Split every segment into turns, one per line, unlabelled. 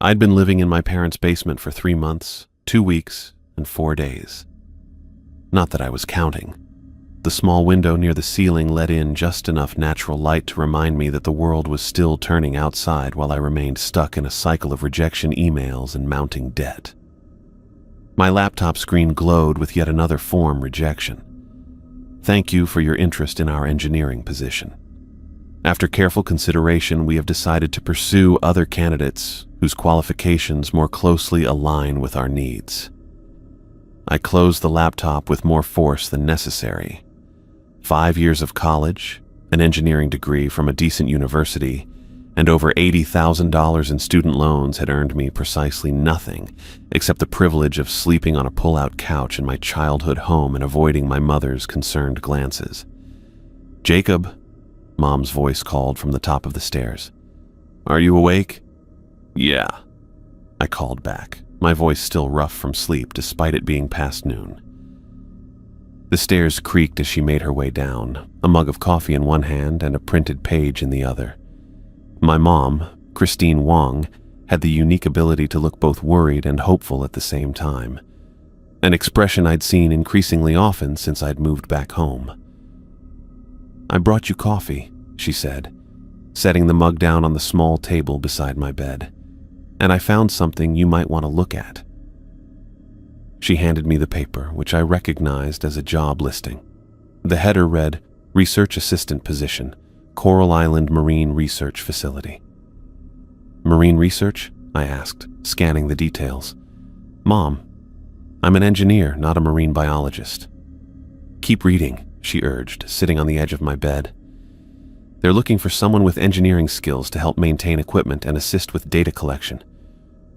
I'd been living in my parents' basement for 3 months, 2 weeks, and 4 days. Not that I was counting. The small window near the ceiling let in just enough natural light to remind me that the world was still turning outside while I remained stuck in a cycle of rejection emails and mounting debt. My laptop screen glowed with yet another form rejection. Thank you for your interest in our engineering position. After careful consideration, we have decided to pursue other candidates whose qualifications more closely align with our needs. I closed the laptop with more force than necessary. 5 years of college, an engineering degree from a decent university, and over $80,000 in student loans had earned me precisely nothing except the privilege of sleeping on a pull-out couch in my childhood home and avoiding my mother's concerned glances. "Jacob," Mom's voice called from the top of the stairs. "Are you awake?" "Yeah," I called back, my voice still rough from sleep despite it being past noon. The stairs creaked as she made her way down, a mug of coffee in one hand and a printed page in the other. My mom, Christine Wong, had the unique ability to look both worried and hopeful at the same time, an expression I'd seen increasingly often since I'd moved back home. "I brought you coffee," she said, setting the mug down on the small table beside my bed. "And I found something you might want to look at." She handed me the paper, which I recognized as a job listing. The header read, "Research Assistant Position, Coral Island Marine Research Facility." "Marine research?" I asked, scanning the details. "Mom, I'm an engineer, not a marine biologist." "Keep reading," she urged, sitting on the edge of my bed. "They're looking for someone with engineering skills to help maintain equipment and assist with data collection.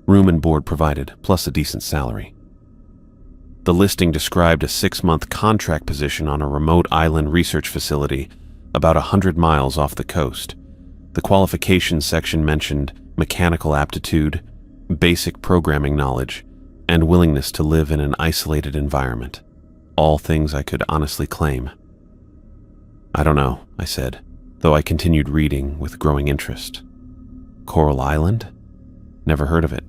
Room and board provided, plus a decent salary." The listing described a 6-month contract position on a remote island research facility about 100 miles off the coast. The qualifications section mentioned mechanical aptitude, basic programming knowledge, and willingness to live in an isolated environment. All things I could honestly claim. "I don't know," I said, though I continued reading with growing interest. "Coral Island? Never heard of it."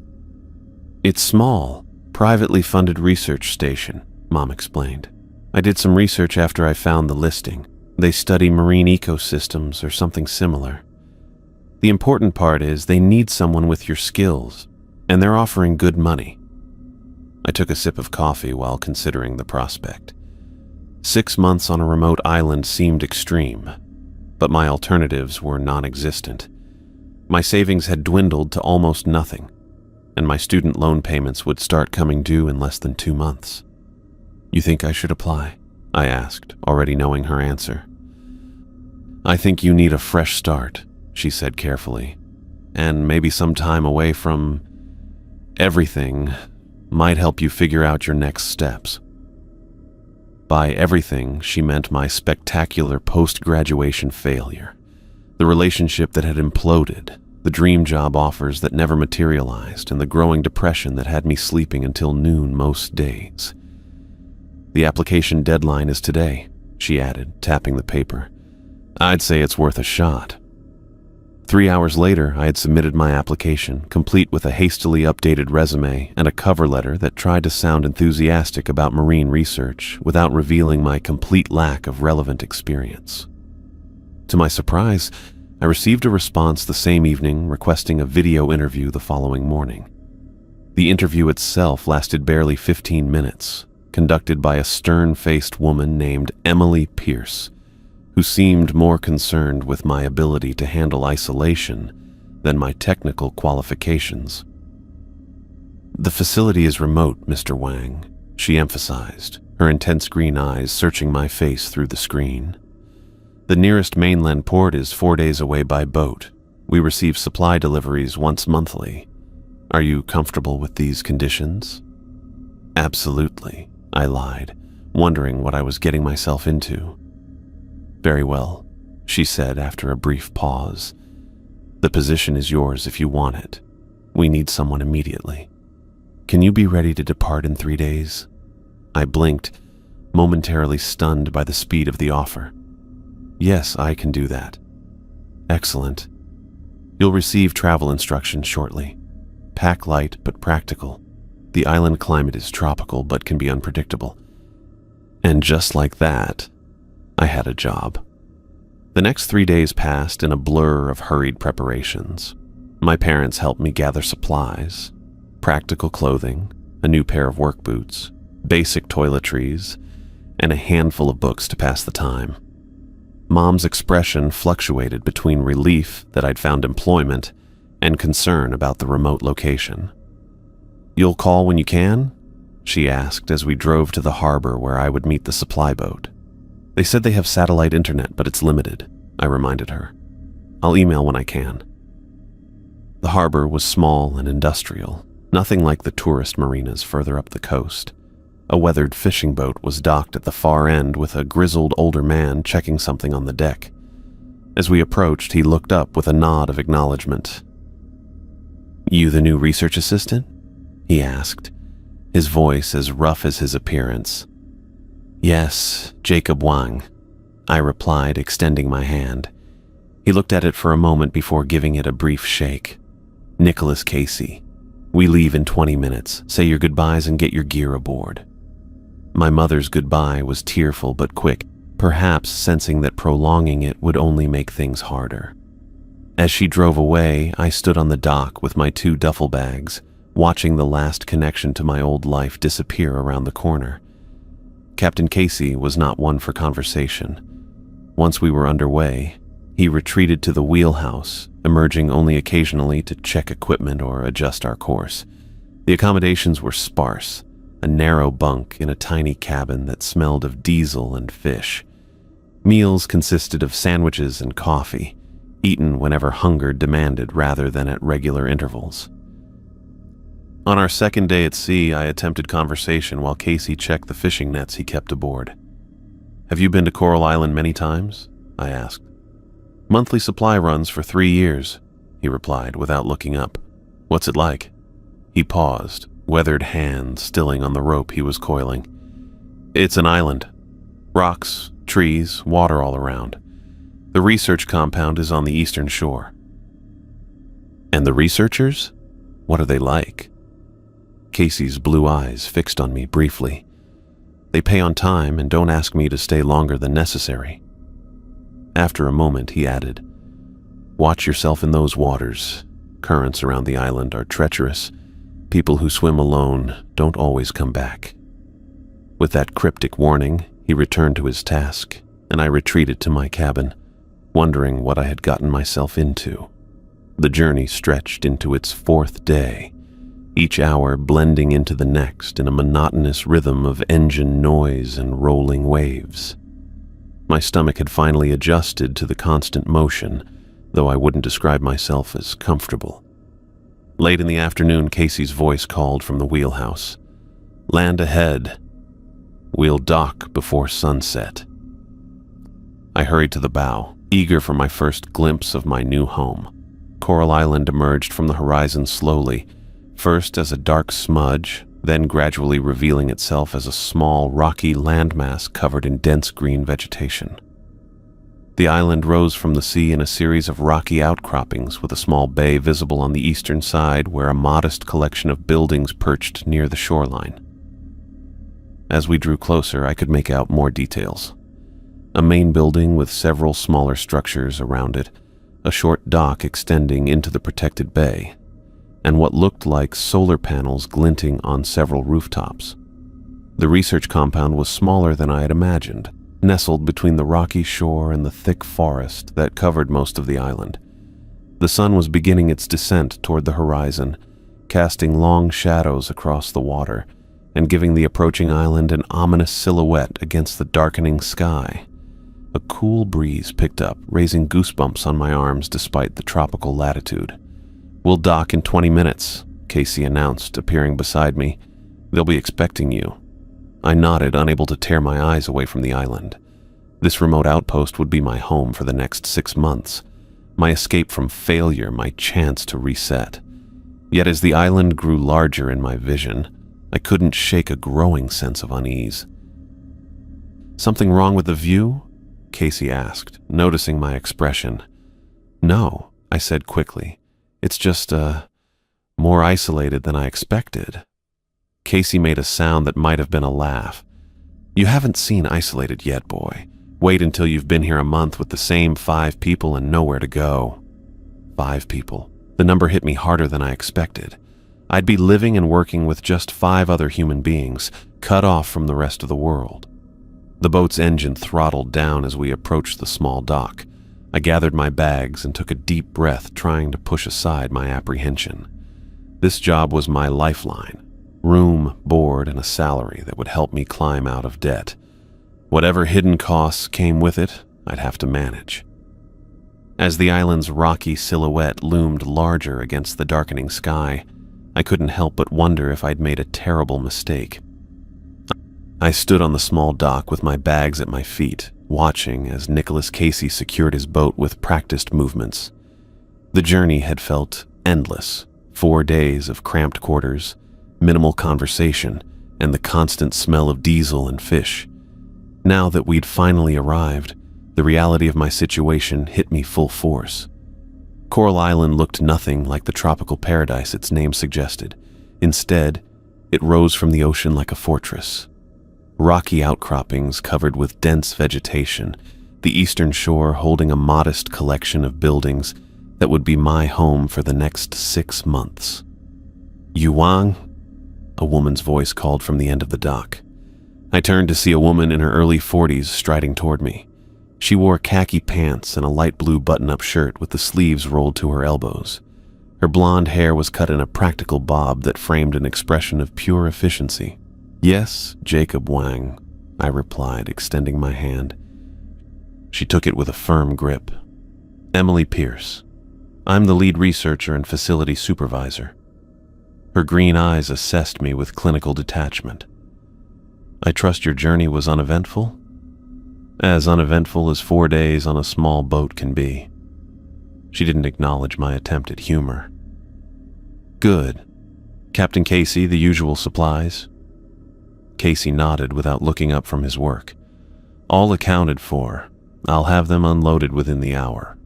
"It's small, privately funded research station," Mom explained. "I did some research after I found the listing. They study marine ecosystems or something similar. The important part is they need someone with your skills, and they're offering good money." I took a sip of coffee while considering the prospect. 6 months on a remote island seemed extreme, but my alternatives were non-existent. My savings had dwindled to almost nothing, and my student loan payments would start coming due in less than 2 months. "You think I should apply?" I asked, already knowing her answer. "I think you need a fresh start," she said carefully, "and maybe some time away from everything might help you figure out your next steps." By everything, she meant my spectacular post-graduation failure, the relationship that had imploded, the dream job offers that never materialized, and the growing depression that had me sleeping until noon most days. "The application deadline is today," she added, tapping the paper. "I'd say it's worth a shot." 3 hours later, I had submitted my application, complete with a hastily updated resume and a cover letter that tried to sound enthusiastic about marine research without revealing my complete lack of relevant experience. To my surprise, I received a response the same evening requesting a video interview the following morning. The interview itself lasted barely 15 minutes, conducted by a stern-faced woman named Emily Pierce, who seemed more concerned with my ability to handle isolation than my technical qualifications. "The facility is remote, Mr. Wang," she emphasized, her intense green eyes searching my face through the screen. "The nearest mainland port is 4 days away by boat. We receive supply deliveries once monthly. Are you comfortable with these conditions?" "Absolutely," I lied, wondering what I was getting myself into. "Very well," she said after a brief pause. "The position is yours if you want it. We need someone immediately. Can you be ready to depart in 3 days?" I blinked, momentarily stunned by the speed of the offer. "Yes, I can do that." "Excellent. You'll receive travel instructions shortly. pack light but practical. The island climate is tropical but can be unpredictable. And just like that, I had a job. The next 3 days passed in a blur of hurried preparations. My parents helped me gather supplies, practical clothing, a new pair of work boots, basic toiletries, and a handful of books to pass the time. Mom's expression fluctuated between relief that I'd found employment and concern about the remote location. "You'll call when you can?" she asked as we drove to the harbor where I would meet the supply boat. "They said they have satellite internet, but it's limited," I reminded her. "I'll email when I can." The harbor was small and industrial, nothing like the tourist marinas further up the coast. A weathered fishing boat was docked at the far end with a grizzled older man checking something on the deck. As we approached, he looked up with a nod of acknowledgement. "You the new research assistant?" he asked, his voice as rough as his appearance. "Yes, Jacob Wang," I replied, extending my hand. He looked at it for a moment before giving it a brief shake. "Nicholas Casey. We leave in 20 minutes. Say your goodbyes and get your gear aboard." My mother's goodbye was tearful but quick, perhaps sensing that prolonging it would only make things harder. As she drove away, I stood on the dock with my 2 duffel bags, watching the last connection to my old life disappear around the corner. Captain Casey was not one for conversation. Once we were underway, he retreated to the wheelhouse, emerging only occasionally to check equipment or adjust our course. The accommodations were sparse, a narrow bunk in a tiny cabin that smelled of diesel and fish. Meals consisted of sandwiches and coffee, eaten whenever hunger demanded rather than at regular intervals. On our second day at sea, I attempted conversation while Casey checked the fishing nets he kept aboard. "Have you been to Coral Island many times?" I asked. "Monthly supply runs for 3 years," he replied without looking up. "What's it like?" He paused, weathered hand stilling on the rope he was coiling. "It's an island. Rocks, trees, water all around. The research compound is on the eastern shore." "And the researchers? What are they like?" Casey's blue eyes fixed on me briefly. "They pay on time and don't ask me to stay longer than necessary." After a moment, he added, "Watch yourself in those waters. Currents around the island are treacherous. People who swim alone don't always come back." With that cryptic warning, he returned to his task, and I retreated to my cabin, wondering what I had gotten myself into. The journey stretched into its 4th day, each hour blending into the next in a monotonous rhythm of engine noise and rolling waves. My stomach had finally adjusted to the constant motion, though I wouldn't describe myself as comfortable. Late in the afternoon, Casey's voice called from the wheelhouse. "Land ahead. We'll dock before sunset." I hurried to the bow, eager for my first glimpse of my new home. Coral Island emerged from the horizon slowly, first as a dark smudge, then gradually revealing itself as a small, rocky landmass covered in dense green vegetation. The island rose from the sea in a series of rocky outcroppings with a small bay visible on the eastern side where a modest collection of buildings perched near the shoreline. As we drew closer, I could make out more details. A main building with several smaller structures around it, a short dock extending into the protected bay, and what looked like solar panels glinting on several rooftops. The research compound was smaller than I had imagined, nestled between the rocky shore and the thick forest that covered most of the island. The sun was beginning its descent toward the horizon, casting long shadows across the water and giving the approaching island an ominous silhouette against the darkening sky. A cool breeze picked up, raising goosebumps on my arms despite the tropical latitude. "We'll dock in 20 minutes, Casey announced, appearing beside me. "They'll be expecting you." I nodded, unable to tear my eyes away from the island. This remote outpost would be my home for the next 6 months, my escape from failure, my chance to reset. Yet as the island grew larger in my vision, I couldn't shake a growing sense of unease. "Something wrong with the view?" Casey asked, noticing my expression. "No," I said quickly. "It's just, more isolated than I expected. Casey made a sound that might have been a laugh. You haven't seen isolated yet, boy. Wait until you've been here a month with the same 5 people and nowhere to go. 5 people. The number hit me harder than I expected. I'd be living and working with just 5 other human beings, cut off from the rest of the world. The boat's engine throttled down as we approached the small dock. I gathered my bags and took a deep breath, trying to push aside my apprehension. This job was my lifeline. Room, board, and a salary that would help me climb out of debt. Whatever hidden costs came with it, I'd have to manage. As the island's rocky silhouette loomed larger against the darkening sky, I couldn't help but wonder if I'd made a terrible mistake. I stood on the small dock with my bags at my feet, watching as Nicholas Casey secured his boat with practiced movements. The journey had felt endless. 4 days of cramped quarters, minimal conversation, and the constant smell of diesel and fish. Now that we'd finally arrived, the reality of my situation hit me full force. Coral Island looked nothing like the tropical paradise its name suggested. Instead, it rose from the ocean like a fortress. Rocky outcroppings covered with dense vegetation, the eastern shore holding a modest collection of buildings that would be my home for the next 6 months. Yuang? A woman's voice called from the end of the dock. I turned to see a woman in her early 40s striding toward me. She wore khaki pants and a light blue button-up shirt with the sleeves rolled to her elbows. Her blonde hair was cut in a practical bob that framed an expression of pure efficiency. "Yes, Jacob Wang," I replied, extending my hand. She took it with a firm grip. "Emily Pierce. I'm the lead researcher and facility supervisor." Her green eyes assessed me with clinical detachment. "I trust your journey was uneventful?" "As uneventful as 4 days on a small boat can be." She didn't acknowledge my attempt at humor. "Good. Captain Casey, the usual supplies?" Casey nodded without looking up from his work. "All accounted for. I'll have them unloaded within the hour."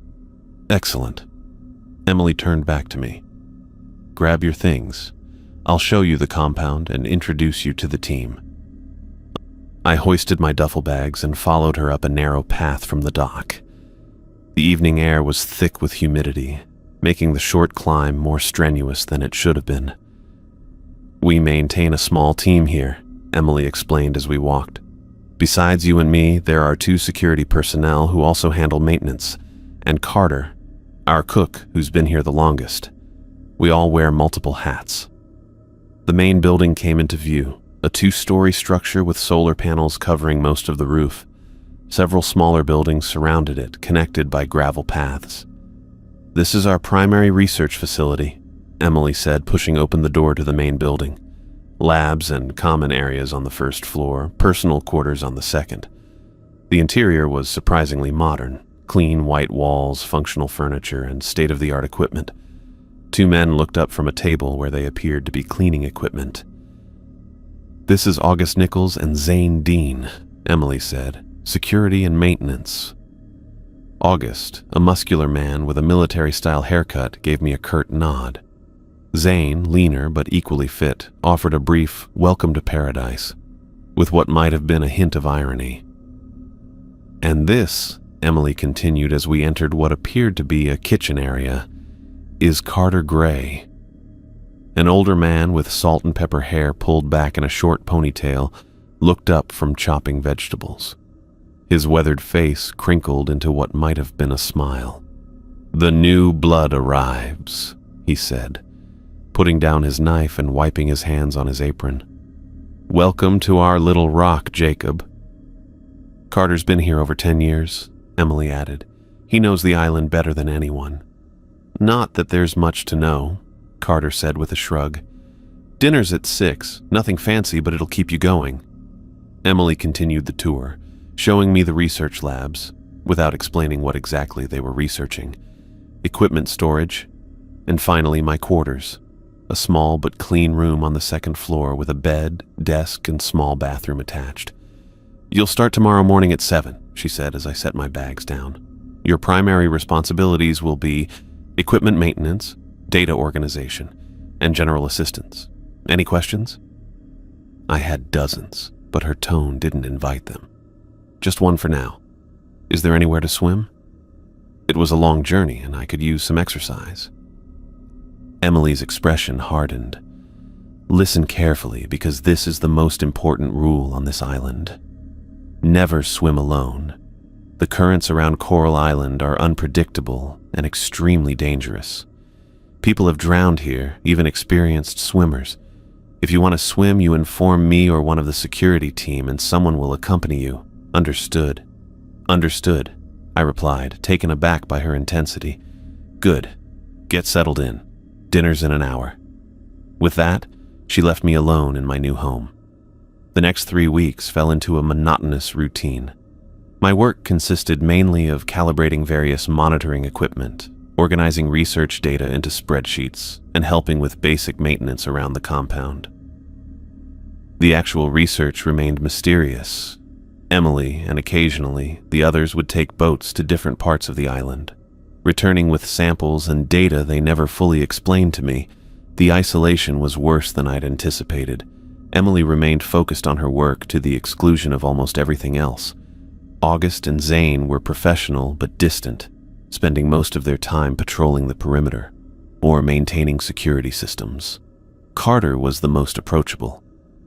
"Excellent." Emily turned back to me. "Grab your things. I'll show you the compound and introduce you to the team." I hoisted my duffel bags and followed her up a narrow path from the dock. The evening air was thick with humidity, making the short climb more strenuous than it should have been. "We maintain a small team here," Emily explained as we walked. "Besides you and me, there are 2 security personnel who also handle maintenance, and Carter, our cook, who's been here the longest. We all wear multiple hats." The main building came into view, a 2-story structure with solar panels covering most of the roof. Several smaller buildings surrounded it, connected by gravel paths. "This is our primary research facility," Emily said, pushing open the door to the main building. Labs and common areas on the first floor, personal quarters on the second. The interior was surprisingly modern. Clean white walls, functional furniture, and state-of-the-art equipment. 2 men looked up from a table where they appeared to be cleaning equipment. "This is August Nichols and Zane Dean," Emily said. "Security and maintenance." August, a muscular man with a military-style haircut, gave me a curt nod. Zane, leaner but equally fit, offered a brief "welcome to paradise," with what might have been a hint of irony. "And this," Emily continued as we entered what appeared to be a kitchen area, "is Carter Gray." An older man with salt and pepper hair pulled back in a short ponytail looked up from chopping vegetables. His weathered face crinkled into what might have been a smile. "The new blood arrives," he said, putting down his knife and wiping his hands on his apron. "Welcome to our little rock, Jacob." "Carter's been here over 10 years, Emily added. "He knows the island better than anyone." "Not that there's much to know," Carter said with a shrug. "Dinner's at 6, nothing fancy, but it'll keep you going." Emily continued the tour, showing me the research labs, without explaining what exactly they were researching, equipment storage, and finally my quarters, a small but clean room on the second floor with a bed, desk, and small bathroom attached. "You'll start tomorrow morning at 7, she said as I set my bags down. "Your primary responsibilities will be equipment maintenance, data organization, and general assistance. Any questions? I had dozens, but her tone didn't invite them. Just one for now. Is there anywhere to swim? It was a long journey and I could use some exercise. Emily's expression hardened. Listen carefully because this is the most important rule on this island. Never swim alone. The currents around Coral Island are unpredictable and extremely dangerous. People have drowned here, even experienced swimmers. If you want to swim, you inform me or one of the security team and someone will accompany you. Understood. Understood, I replied, taken aback by her intensity. Good. Get settled in. Dinner's in an hour. With that, she left me alone in my new home. The next 3 weeks fell into a monotonous routine. My work consisted mainly of calibrating various monitoring equipment, organizing research data into spreadsheets, and helping with basic maintenance around the compound. The actual research remained mysterious. Emily, and occasionally, the others would take boats to different parts of the island. Returning with samples and data they never fully explained to me, the isolation was worse than I'd anticipated. Emily remained focused on her work to the exclusion of almost everything else. August and Zane were professional but distant, spending most of their time patrolling the perimeter or maintaining security systems. Carter was the most approachable,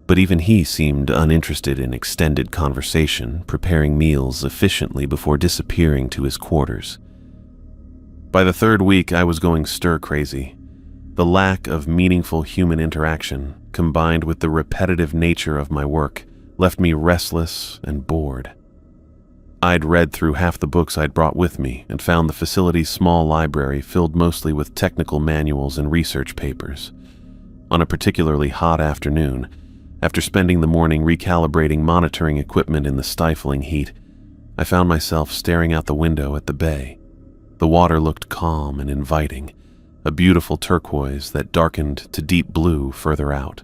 but even he seemed uninterested in extended conversation, preparing meals efficiently before disappearing to his quarters. By the 3rd week, I was going stir-crazy. The lack of meaningful human interaction, combined with the repetitive nature of my work, left me restless and bored. I'd read through half the books I'd brought with me and found the facility's small library filled mostly with technical manuals and research papers. On a particularly hot afternoon, after spending the morning recalibrating monitoring equipment in the stifling heat, I found myself staring out the window at the bay. The water looked calm and inviting, a beautiful turquoise that darkened to deep blue further out.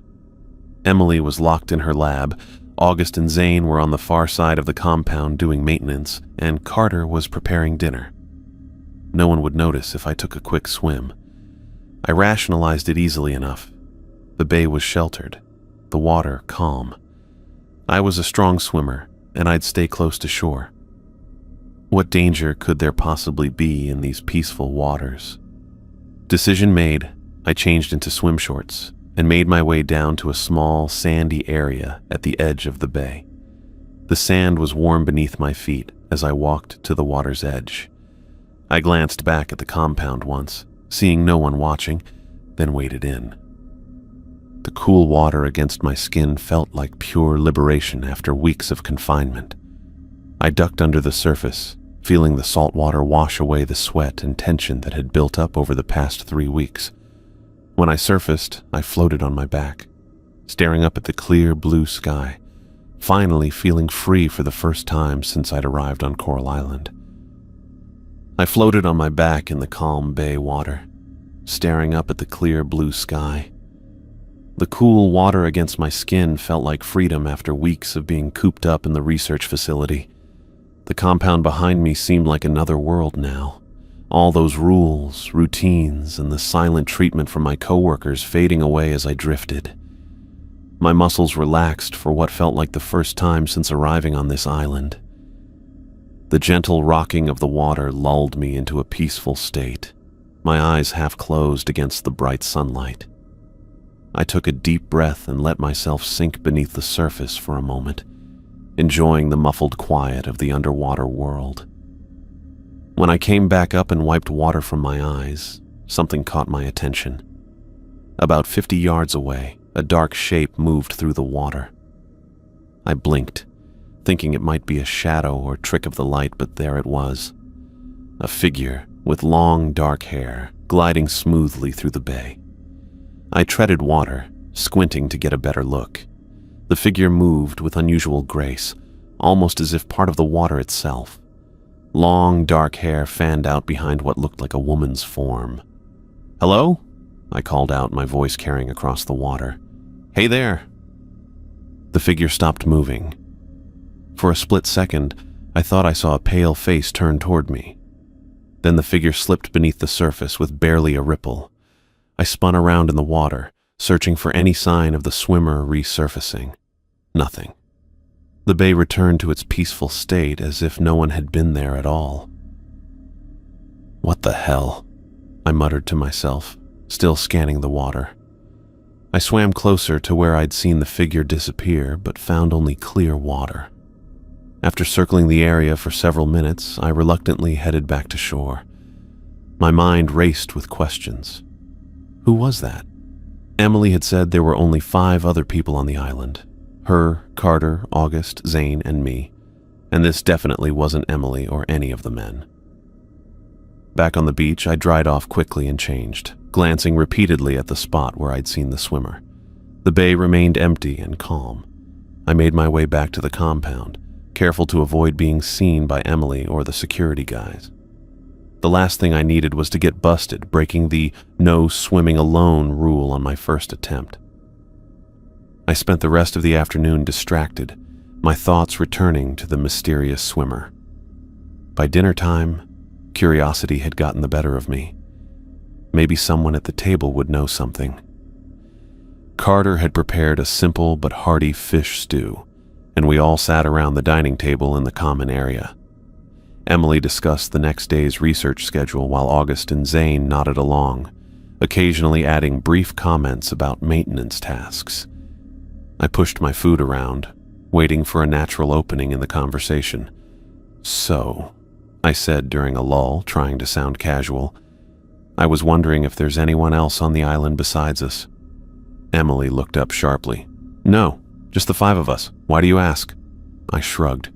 Emily was locked in her lab, August and Zane were on the far side of the compound doing maintenance, and Carter was preparing dinner. No one would notice if I took a quick swim. I rationalized it easily enough. The bay was sheltered, the water calm. I was a strong swimmer, and I'd stay close to shore. What danger could there possibly be in these peaceful waters? Decision made, I changed into swim shorts and made my way down to a small, sandy area at the edge of the bay. The sand was warm beneath my feet as I walked to the water's edge. I glanced back at the compound once, seeing no one watching, then waded in. The cool water against my skin felt like pure liberation after weeks of confinement. I ducked under the surface, feeling the salt water wash away the sweat and tension that had built up over the past 3 weeks. When I surfaced, I floated on my back, staring up at the clear blue sky, finally feeling free for the first time since I'd arrived on Coral Island. I floated on my back in the calm bay water, staring up at the clear blue sky. The cool water against my skin felt like freedom after weeks of being cooped up in the research facility. The compound behind me seemed like another world now. All those rules, routines, and the silent treatment from my coworkers fading away as I drifted. My muscles relaxed for what felt like the first time since arriving on this island. The gentle rocking of the water lulled me into a peaceful state, my eyes half closed against the bright sunlight. I took a deep breath and let myself sink beneath the surface for a moment, enjoying the muffled quiet of the underwater world. When I came back up and wiped water from my eyes, something caught my attention. About 50 yards away, a dark shape moved through the water. I blinked, thinking it might be a shadow or trick of the light, but there it was. A figure with long, dark hair, gliding smoothly through the bay. I treaded water, squinting to get a better look. The figure moved with unusual grace, almost as if part of the water itself. Long, dark hair fanned out behind what looked like a woman's form. "Hello?" I called out, my voice carrying across the water. "Hey there!" The figure stopped moving. For a split second, I thought I saw a pale face turn toward me. Then the figure slipped beneath the surface with barely a ripple. I spun around in the water, searching for any sign of the swimmer resurfacing. Nothing. The bay returned to its peaceful state as if no one had been there at all. "What the hell?" I muttered to myself, still scanning the water. I swam closer to where I'd seen the figure disappear, but found only clear water. After circling the area for several minutes, I reluctantly headed back to shore. My mind raced with questions. Who was that? Emily had said there were only 5 other people on the island. Her, Carter, August, Zane, and me. And this definitely wasn't Emily or any of the men. Back on the beach, I dried off quickly and changed, glancing repeatedly at the spot where I'd seen the swimmer. The bay remained empty and calm. I made my way back to the compound, careful to avoid being seen by Emily or the security guys. The last thing I needed was to get busted, breaking the no swimming alone rule on my first attempt. I spent the rest of the afternoon distracted, my thoughts returning to the mysterious swimmer. By dinner time, curiosity had gotten the better of me. Maybe someone at the table would know something. Carter had prepared a simple but hearty fish stew, and we all sat around the dining table in the common area. Emily discussed the next day's research schedule while August and Zane nodded along, occasionally adding brief comments about maintenance tasks. I pushed my food around, waiting for a natural opening in the conversation. "So," I said during a lull, trying to sound casual, "I was wondering if there's anyone else on the island besides us." Emily looked up sharply. "No, just the 5 of us. Why do you ask?" I shrugged.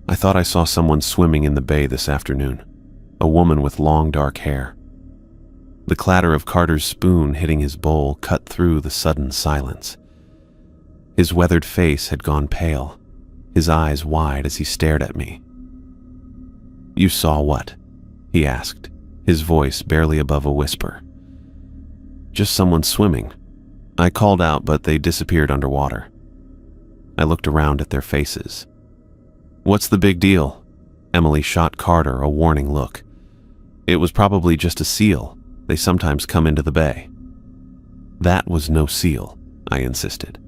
I thought I saw someone swimming in the bay this afternoon, a woman with long dark hair. The clatter of Carter's spoon hitting his bowl cut through the sudden silence. His weathered face had gone pale, his eyes wide as he stared at me. "You saw what?" he asked, his voice barely above a whisper. "Just someone swimming. I called out, but they disappeared underwater." I looked around at their faces. "What's the big deal?" Emily shot Carter a warning look. "It was probably just a seal. They sometimes come into the bay." "That was no seal," I insisted.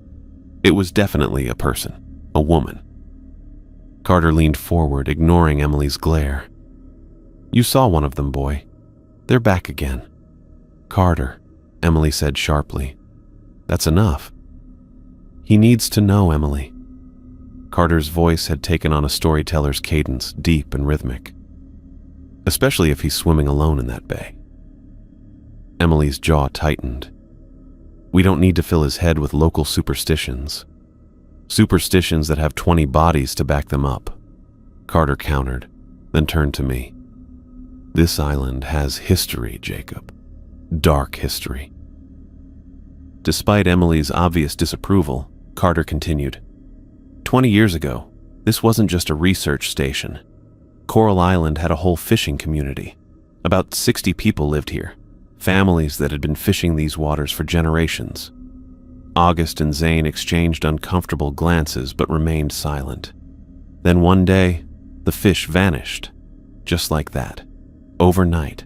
"It was definitely a person, a woman." Carter leaned forward, ignoring Emily's glare. "You saw one of them, boy. They're back again." "Carter," Emily said sharply. "That's enough." "He needs to know, Emily." Carter's voice had taken on a storyteller's cadence, deep and rhythmic. "Especially if he's swimming alone in that bay." Emily's jaw tightened. "We don't need to fill his head with local superstitions. Superstitions that have 20 bodies to back them up." Carter countered, then turned to me. "This island has history, Jacob. Dark history." Despite Emily's obvious disapproval, Carter continued. 20 years ago, this wasn't just a research station. Coral Island had a whole fishing community. About 60 people lived here, families that had been fishing these waters for generations. August and Zane exchanged uncomfortable glances but remained silent. Then one day, the fish vanished. Just like that. Overnight,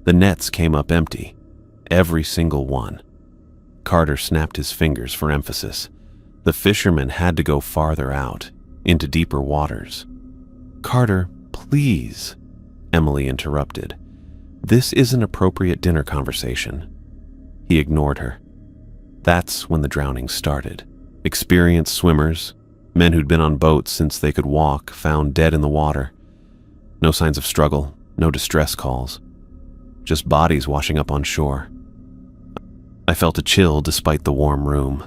the nets came up empty. Every single one. Carter snapped his fingers for emphasis. The fishermen had to go farther out, into deeper waters. "Carter, please," Emily interrupted. "This is an appropriate dinner conversation." He ignored her. That's when the drowning started. Experienced swimmers, men who'd been on boats since they could walk, found dead in the water. No signs of struggle, no distress calls. Just bodies washing up on shore. I felt a chill despite the warm room.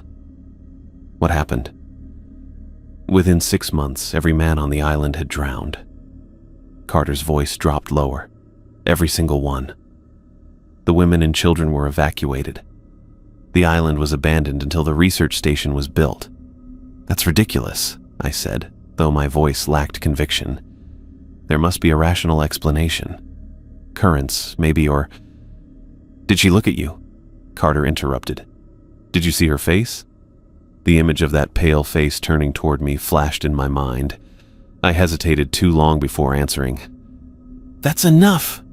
What happened? Within 6 months, every man on the island had drowned. Carter's voice dropped lower. Every single one. The women and children were evacuated. The island was abandoned until the research station was built. "That's ridiculous," I said, though my voice lacked conviction. "There must be a rational explanation. Currents, maybe, or—" "Did she look at you?" Carter interrupted. "Did you see her face?" The image of that pale face turning toward me flashed in my mind. I hesitated too long before answering. "That's enough!"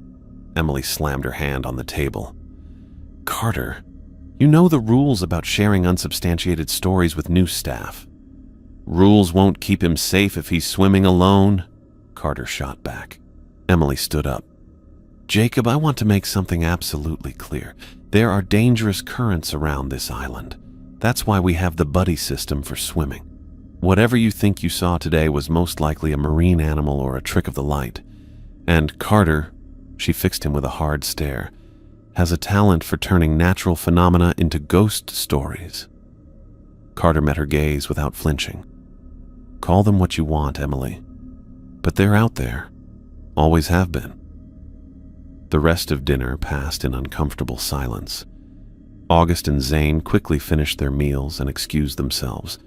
Emily slammed her hand on the table. Carter, you know the rules about sharing unsubstantiated stories with new staff. Rules won't keep him safe if he's swimming alone, Carter shot back. Emily stood up. Jacob, I want to make something absolutely clear. There are dangerous currents around this island. That's why we have the buddy system for swimming. Whatever you think you saw today was most likely a marine animal or a trick of the light. And Carter, she fixed him with a hard stare, has a talent for turning natural phenomena into ghost stories. Carter met her gaze without flinching. Call them what you want, Emily. But they're out there. Always have been. The rest of dinner passed in uncomfortable silence. August and Zane quickly finished their meals and excused themselves,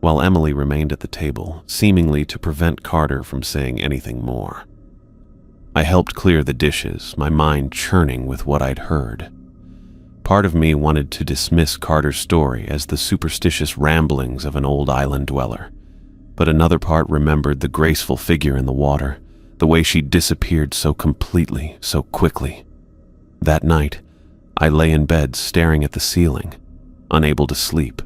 while Emily remained at the table, seemingly to prevent Carter from saying anything more. I helped clear the dishes, my mind churning with what I'd heard. Part of me wanted to dismiss Carter's story as the superstitious ramblings of an old island dweller, but another part remembered the graceful figure in the water, the way she disappeared so completely, so quickly. That night, I lay in bed staring at the ceiling, unable to sleep.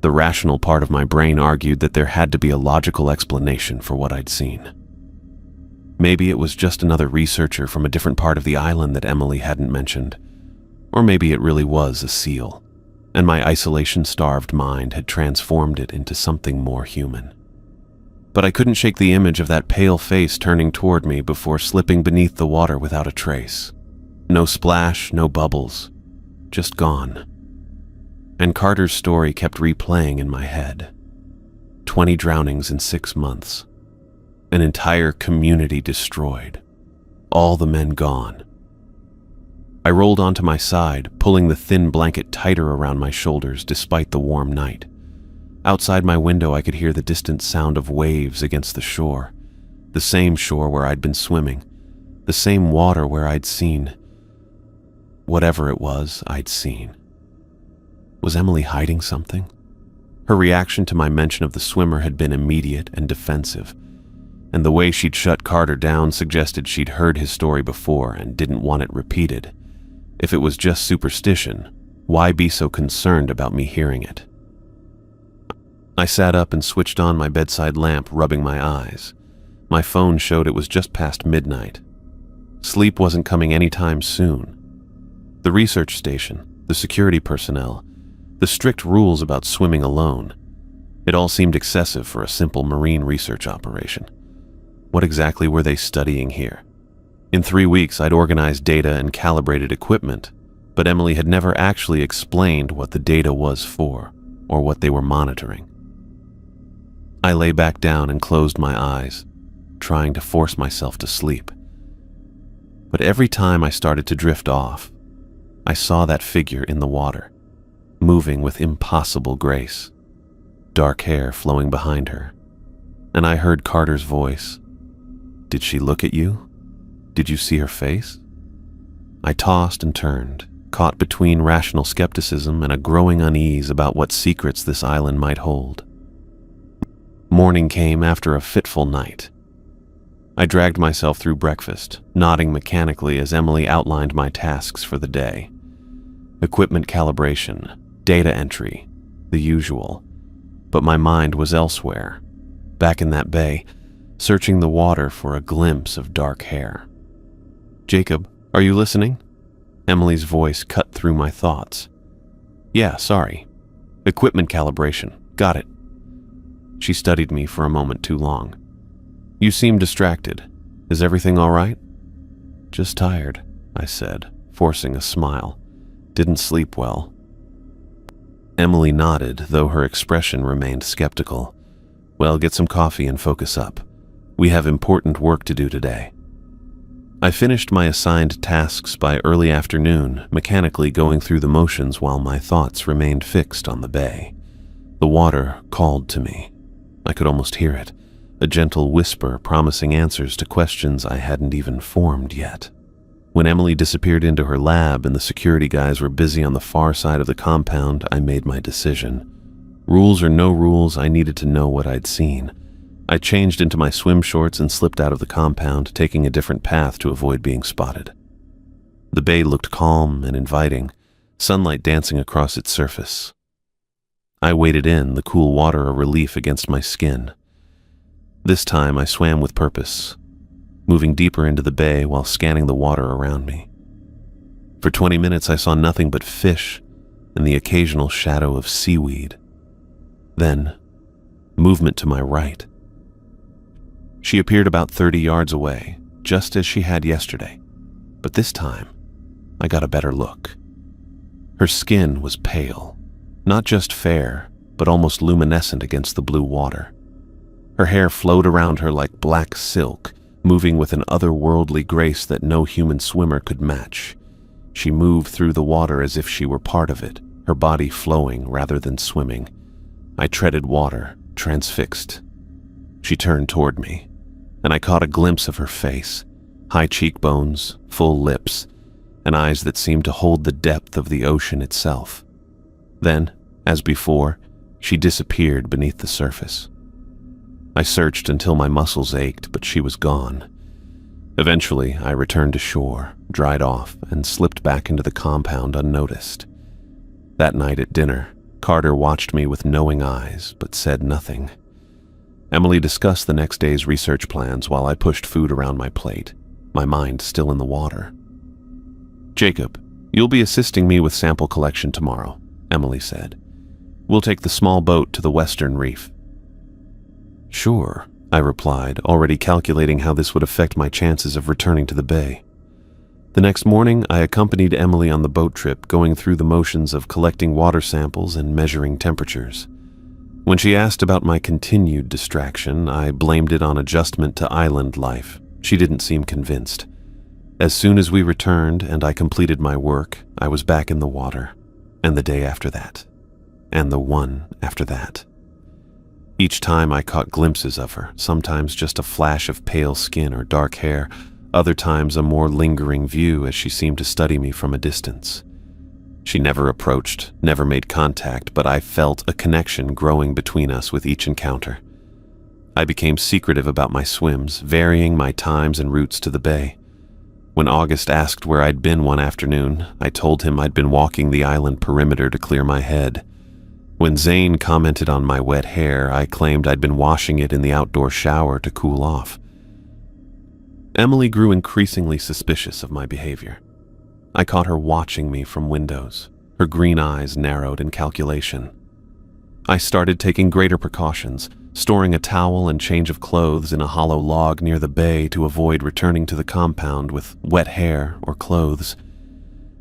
The rational part of my brain argued that there had to be a logical explanation for what I'd seen. Maybe it was just another researcher from a different part of the island that Emily hadn't mentioned. Or maybe it really was a seal, and my isolation-starved mind had transformed it into something more human. But I couldn't shake the image of that pale face turning toward me before slipping beneath the water without a trace. No splash, no bubbles, just gone. And Carter's story kept replaying in my head. 20 drownings in 6 months. An entire community destroyed. All the men gone. I rolled onto my side, pulling the thin blanket tighter around my shoulders despite the warm night. Outside my window, I could hear the distant sound of waves against the shore. The same shore where I'd been swimming. The same water where I'd seen. Whatever it was, I'd seen. Was Emily hiding something? Her reaction to my mention of the swimmer had been immediate and defensive, and the way she'd shut Carter down suggested she'd heard his story before and didn't want it repeated. If it was just superstition, why be so concerned about me hearing it? I sat up and switched on my bedside lamp, rubbing my eyes. My phone showed it was just past midnight. Sleep wasn't coming anytime soon. The research station, the security personnel, the strict rules about swimming alone. It all seemed excessive for a simple marine research operation. What exactly were they studying here? In 3 weeks, I'd organized data and calibrated equipment, but Emily had never actually explained what the data was for, or what they were monitoring. I lay back down and closed my eyes, trying to force myself to sleep. But every time I started to drift off, I saw that figure in the water, moving with impossible grace, dark hair flowing behind her, and I heard Carter's voice. Did she look at you? Did you see her face? I tossed and turned, caught between rational skepticism and a growing unease about what secrets this island might hold. Morning came after a fitful night. I dragged myself through breakfast, nodding mechanically as Emily outlined my tasks for the day. Equipment calibration, data entry, the usual. But my mind was elsewhere, back in that bay, searching the water for a glimpse of dark hair. Jacob, are you listening? Emily's voice cut through my thoughts. Yeah, sorry. Equipment calibration. Got it. She studied me for a moment too long. You seem distracted. Is everything all right? Just tired, I said, forcing a smile. Didn't sleep well. Emily nodded, though her expression remained skeptical. Well, get some coffee and focus up. We have important work to do today. I finished my assigned tasks by early afternoon, mechanically going through the motions while my thoughts remained fixed on the bay. The water called to me. I could almost hear it, a gentle whisper promising answers to questions I hadn't even formed yet. When Emily disappeared into her lab and the security guys were busy on the far side of the compound, I made my decision. Rules or no rules, I needed to know what I'd seen. I changed into my swim shorts and slipped out of the compound, taking a different path to avoid being spotted. The bay looked calm and inviting, sunlight dancing across its surface. I waded in, the cool water a relief against my skin. This time I swam with purpose, moving deeper into the bay while scanning the water around me. For 20 minutes I saw nothing but fish and the occasional shadow of seaweed. Then, movement to my right. She appeared about 30 yards away, just as she had yesterday, but this time I got a better look. Her skin was pale, not just fair, but almost luminescent against the blue water. Her hair flowed around her like black silk, moving with an otherworldly grace that no human swimmer could match. She moved through the water as if she were part of it, her body flowing rather than swimming. I treaded water, transfixed. She turned toward me, and I caught a glimpse of her face, high cheekbones, full lips, and eyes that seemed to hold the depth of the ocean itself. Then, as before, she disappeared beneath the surface. I searched until my muscles ached, but she was gone. Eventually, I returned to shore, dried off, and slipped back into the compound unnoticed. That night at dinner, Carter watched me with knowing eyes, but said nothing. Emily discussed the next day's research plans while I pushed food around my plate, my mind still in the water. "Jacob, you'll be assisting me with sample collection tomorrow," Emily said. "We'll take the small boat to the western reef." "Sure," I replied, already calculating how this would affect my chances of returning to the bay. The next morning, I accompanied Emily on the boat trip, going through the motions of collecting water samples and measuring temperatures. When she asked about my continued distraction, I blamed it on adjustment to island life. She didn't seem convinced. As soon as we returned and I completed my work, I was back in the water, and the day after that, and the one after that. Each time I caught glimpses of her, sometimes just a flash of pale skin or dark hair, other times a more lingering view as she seemed to study me from a distance. She never approached, never made contact, but I felt a connection growing between us with each encounter. I became secretive about my swims, varying my times and routes to the bay. When August asked where I'd been one afternoon, I told him I'd been walking the island perimeter to clear my head. When Zane commented on my wet hair, I claimed I'd been washing it in the outdoor shower to cool off. Emily grew increasingly suspicious of my behavior. I caught her watching me from windows, her green eyes narrowed in calculation. I started taking greater precautions, storing a towel and change of clothes in a hollow log near the bay to avoid returning to the compound with wet hair or clothes.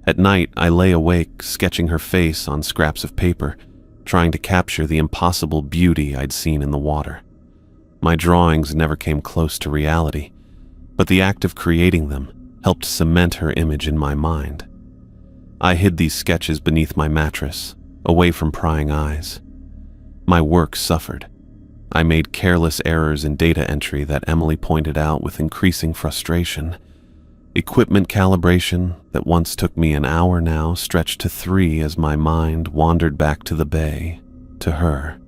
At night, I lay awake, sketching her face on scraps of paper, trying to capture the impossible beauty I'd seen in the water. My drawings never came close to reality, but the act of creating them helped cement her image in my mind. I hid these sketches beneath my mattress, away from prying eyes. My work suffered. I made careless errors in data entry that Emily pointed out with increasing frustration. Equipment calibration that once took me an hour now stretched to 3 as my mind wandered back to the bay, to her.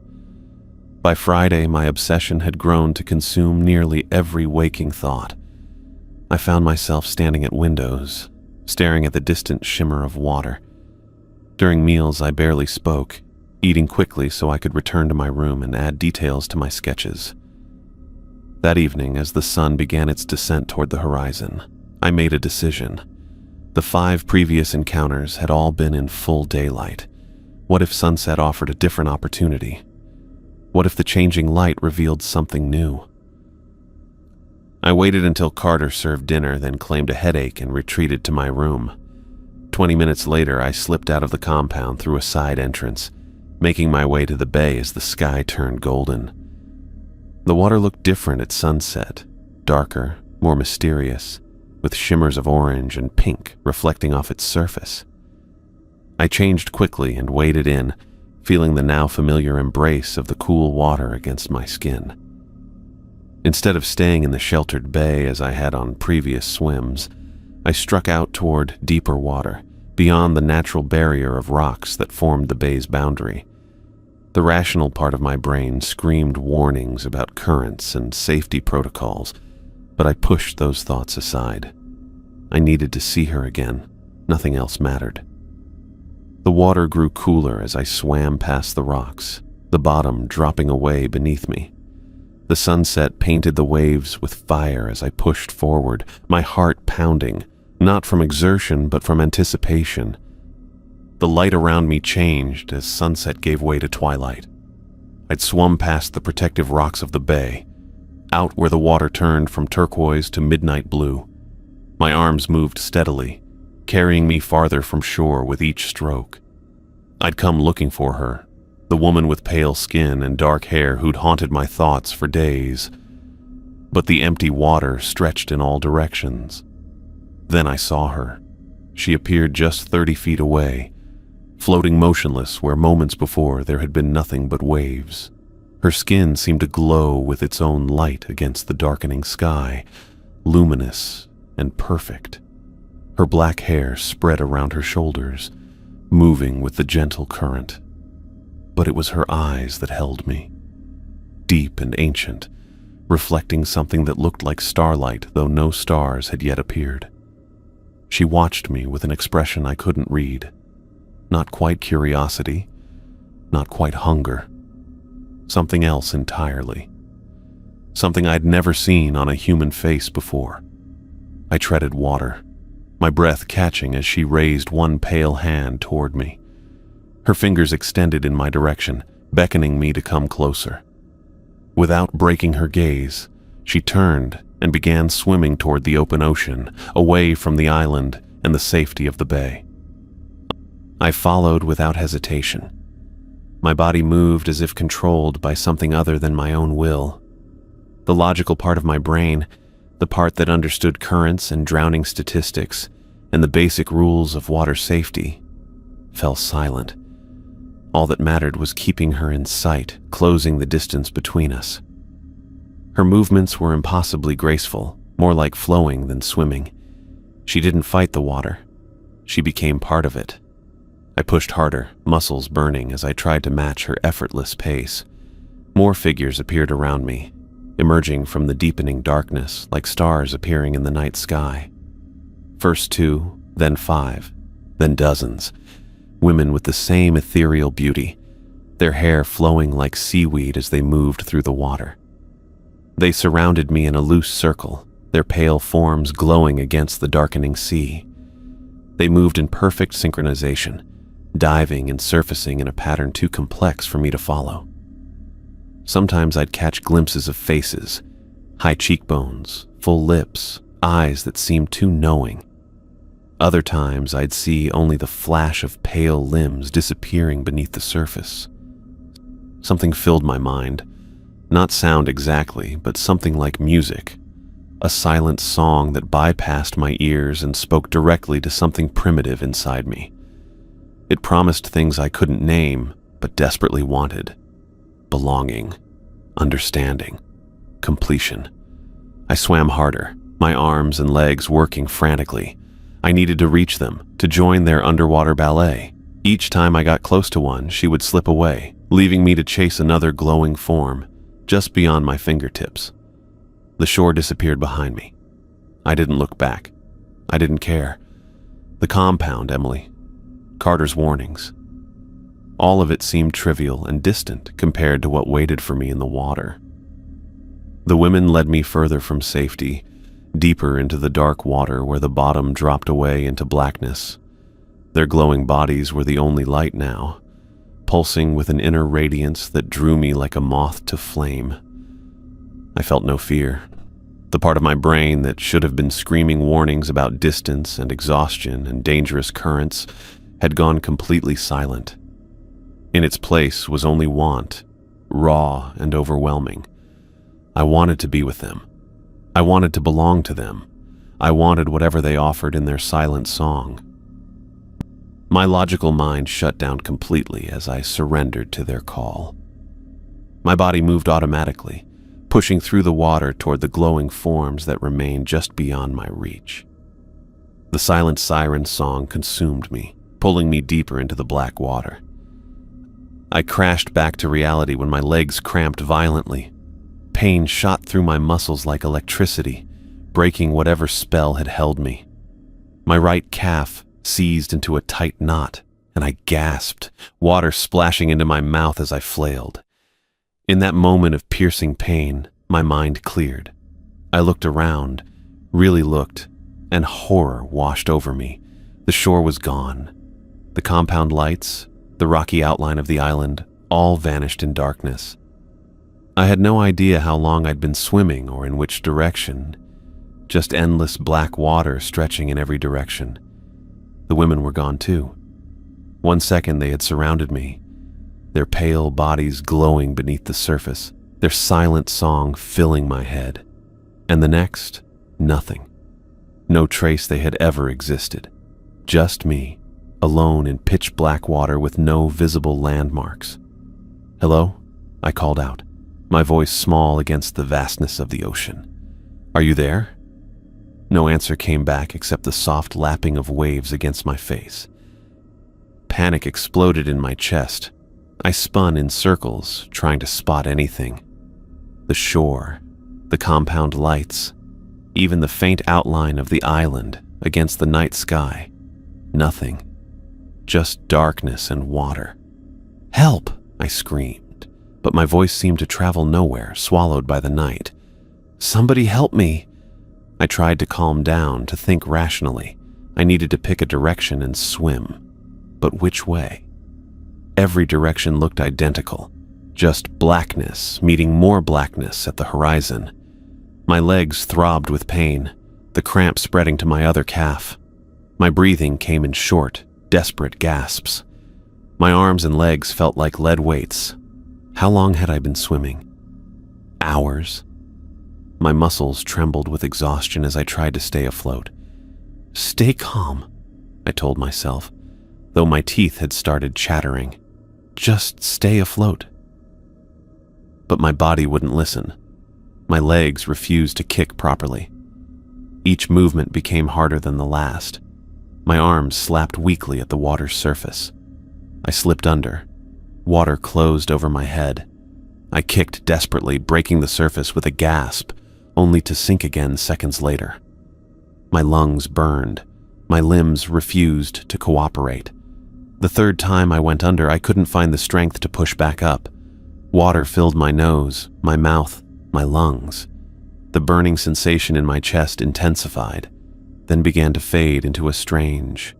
By Friday, my obsession had grown to consume nearly every waking thought. I found myself standing at windows, staring at the distant shimmer of water. During meals, I barely spoke, eating quickly so I could return to my room and add details to my sketches. That evening, as the sun began its descent toward the horizon, I made a decision. The 5 previous encounters had all been in full daylight. What if sunset offered a different opportunity? What if the changing light revealed something new? I waited until Carter served dinner, then claimed a headache and retreated to my room. 20 minutes later, I slipped out of the compound through a side entrance, making my way to the bay as the sky turned golden. The water looked different at sunset, darker, more mysterious, with shimmers of orange and pink reflecting off its surface. I changed quickly and waded in, feeling the now familiar embrace of the cool water against my skin. Instead of staying in the sheltered bay as I had on previous swims, I struck out toward deeper water, beyond the natural barrier of rocks that formed the bay's boundary. The rational part of my brain screamed warnings about currents and safety protocols, but I pushed those thoughts aside. I needed to see her again. Nothing else mattered. The water grew cooler as I swam past the rocks, the bottom dropping away beneath me. The sunset painted the waves with fire as I pushed forward, my heart pounding, not from exertion but from anticipation. The light around me changed as sunset gave way to twilight. I'd swum past the protective rocks of the bay, out where the water turned from turquoise to midnight blue. My arms moved steadily, carrying me farther from shore with each stroke. I'd come looking for her, the woman with pale skin and dark hair who'd haunted my thoughts for days. But the empty water stretched in all directions. Then I saw her. She appeared just 30 feet away, floating motionless where moments before there had been nothing but waves. Her skin seemed to glow with its own light against the darkening sky, luminous and perfect. Her black hair spread around her shoulders, moving with the gentle current. But it was her eyes that held me, deep and ancient, reflecting something that looked like starlight, though no stars had yet appeared. She watched me with an expression I couldn't read. Not quite curiosity, not quite hunger. Something else entirely. Something I'd never seen on a human face before. I treaded water, my breath catching as she raised one pale hand toward me. Her fingers extended in my direction, beckoning me to come closer. Without breaking her gaze, she turned and began swimming toward the open ocean, away from the island and the safety of the bay. I followed without hesitation. My body moved as if controlled by something other than my own will. The logical part of my brain, the part that understood currents and drowning statistics and the basic rules of water safety, fell silent. All that mattered was keeping her in sight, closing the distance between us. Her movements were impossibly graceful, more like flowing than swimming. She didn't fight the water. She became part of it. I pushed harder, muscles burning as I tried to match her effortless pace. More figures appeared around me, emerging from the deepening darkness like stars appearing in the night sky. First 2, then 5, then dozens. Women with the same ethereal beauty, their hair flowing like seaweed as they moved through the water. They surrounded me in a loose circle, their pale forms glowing against the darkening sea. They moved in perfect synchronization, diving and surfacing in a pattern too complex for me to follow. Sometimes I'd catch glimpses of faces, high cheekbones, full lips, eyes that seemed too knowing. Other times I'd see only the flash of pale limbs disappearing beneath the surface. Something filled my mind, not sound exactly, but something like music, a silent song that bypassed my ears and spoke directly to something primitive inside me. It promised things I couldn't name, but desperately wanted. Belonging, understanding, completion. I swam harder, my arms and legs working frantically. I needed to reach them, to join their underwater ballet. Each time I got close to one, she would slip away, leaving me to chase another glowing form, just beyond my fingertips. The shore disappeared behind me. I didn't look back. I didn't care. The compound, Emily. Carter's warnings. All of it seemed trivial and distant compared to what waited for me in the water. The women led me further from safety, deeper into the dark water where the bottom dropped away into blackness. Their glowing bodies were the only light now, pulsing with an inner radiance that drew me like a moth to flame. I felt no fear. The part of my brain that should have been screaming warnings about distance and exhaustion and dangerous currents had gone completely silent. In its place was only want, raw and overwhelming. I wanted to be with them. I wanted to belong to them. I wanted whatever they offered in their silent song. My logical mind shut down completely as I surrendered to their call. My body moved automatically, pushing through the water toward the glowing forms that remained just beyond my reach. The silent siren song consumed me, pulling me deeper into the black water. I crashed back to reality when my legs cramped violently. Pain shot through my muscles like electricity, breaking whatever spell had held me. My right calf seized into a tight knot, and I gasped, water splashing into my mouth as I flailed. In that moment of piercing pain, my mind cleared. I looked around, really looked, and horror washed over me. The shore was gone. The compound lights, the rocky outline of the island, all vanished in darkness. I had no idea how long I'd been swimming or in which direction, just endless black water stretching in every direction. The women were gone too. 1 second they had surrounded me, their pale bodies glowing beneath the surface, their silent song filling my head. And the next, nothing. No trace they had ever existed. Just me, alone in pitch black water with no visible landmarks. "Hello?" I called out, my voice small against the vastness of the ocean. "Are you there?" No answer came back except the soft lapping of waves against my face. Panic exploded in my chest. I spun in circles, trying to spot anything. The shore, the compound lights, even the faint outline of the island against the night sky. Nothing. Just darkness and water. "Help!" I screamed, but my voice seemed to travel nowhere, swallowed by the night. "Somebody help me!" I tried to calm down, to think rationally. I needed to pick a direction and swim. But which way? Every direction looked identical. Just blackness meeting more blackness at the horizon. My legs throbbed with pain, the cramp spreading to my other calf. My breathing came in short, desperate gasps. My arms and legs felt like lead weights. How long had I been swimming? Hours? My muscles trembled with exhaustion as I tried to stay afloat. "Stay calm," I told myself, though my teeth had started chattering. "Just stay afloat." But my body wouldn't listen. My legs refused to kick properly. Each movement became harder than the last. My arms slapped weakly at the water's surface. I slipped under. Water closed over my head. I kicked desperately, breaking the surface with a gasp, only to sink again seconds later. My lungs burned. My limbs refused to cooperate. The third time I went under, I couldn't find the strength to push back up. Water filled my nose, my mouth, my lungs. The burning sensation in my chest intensified, then began to fade into a strange,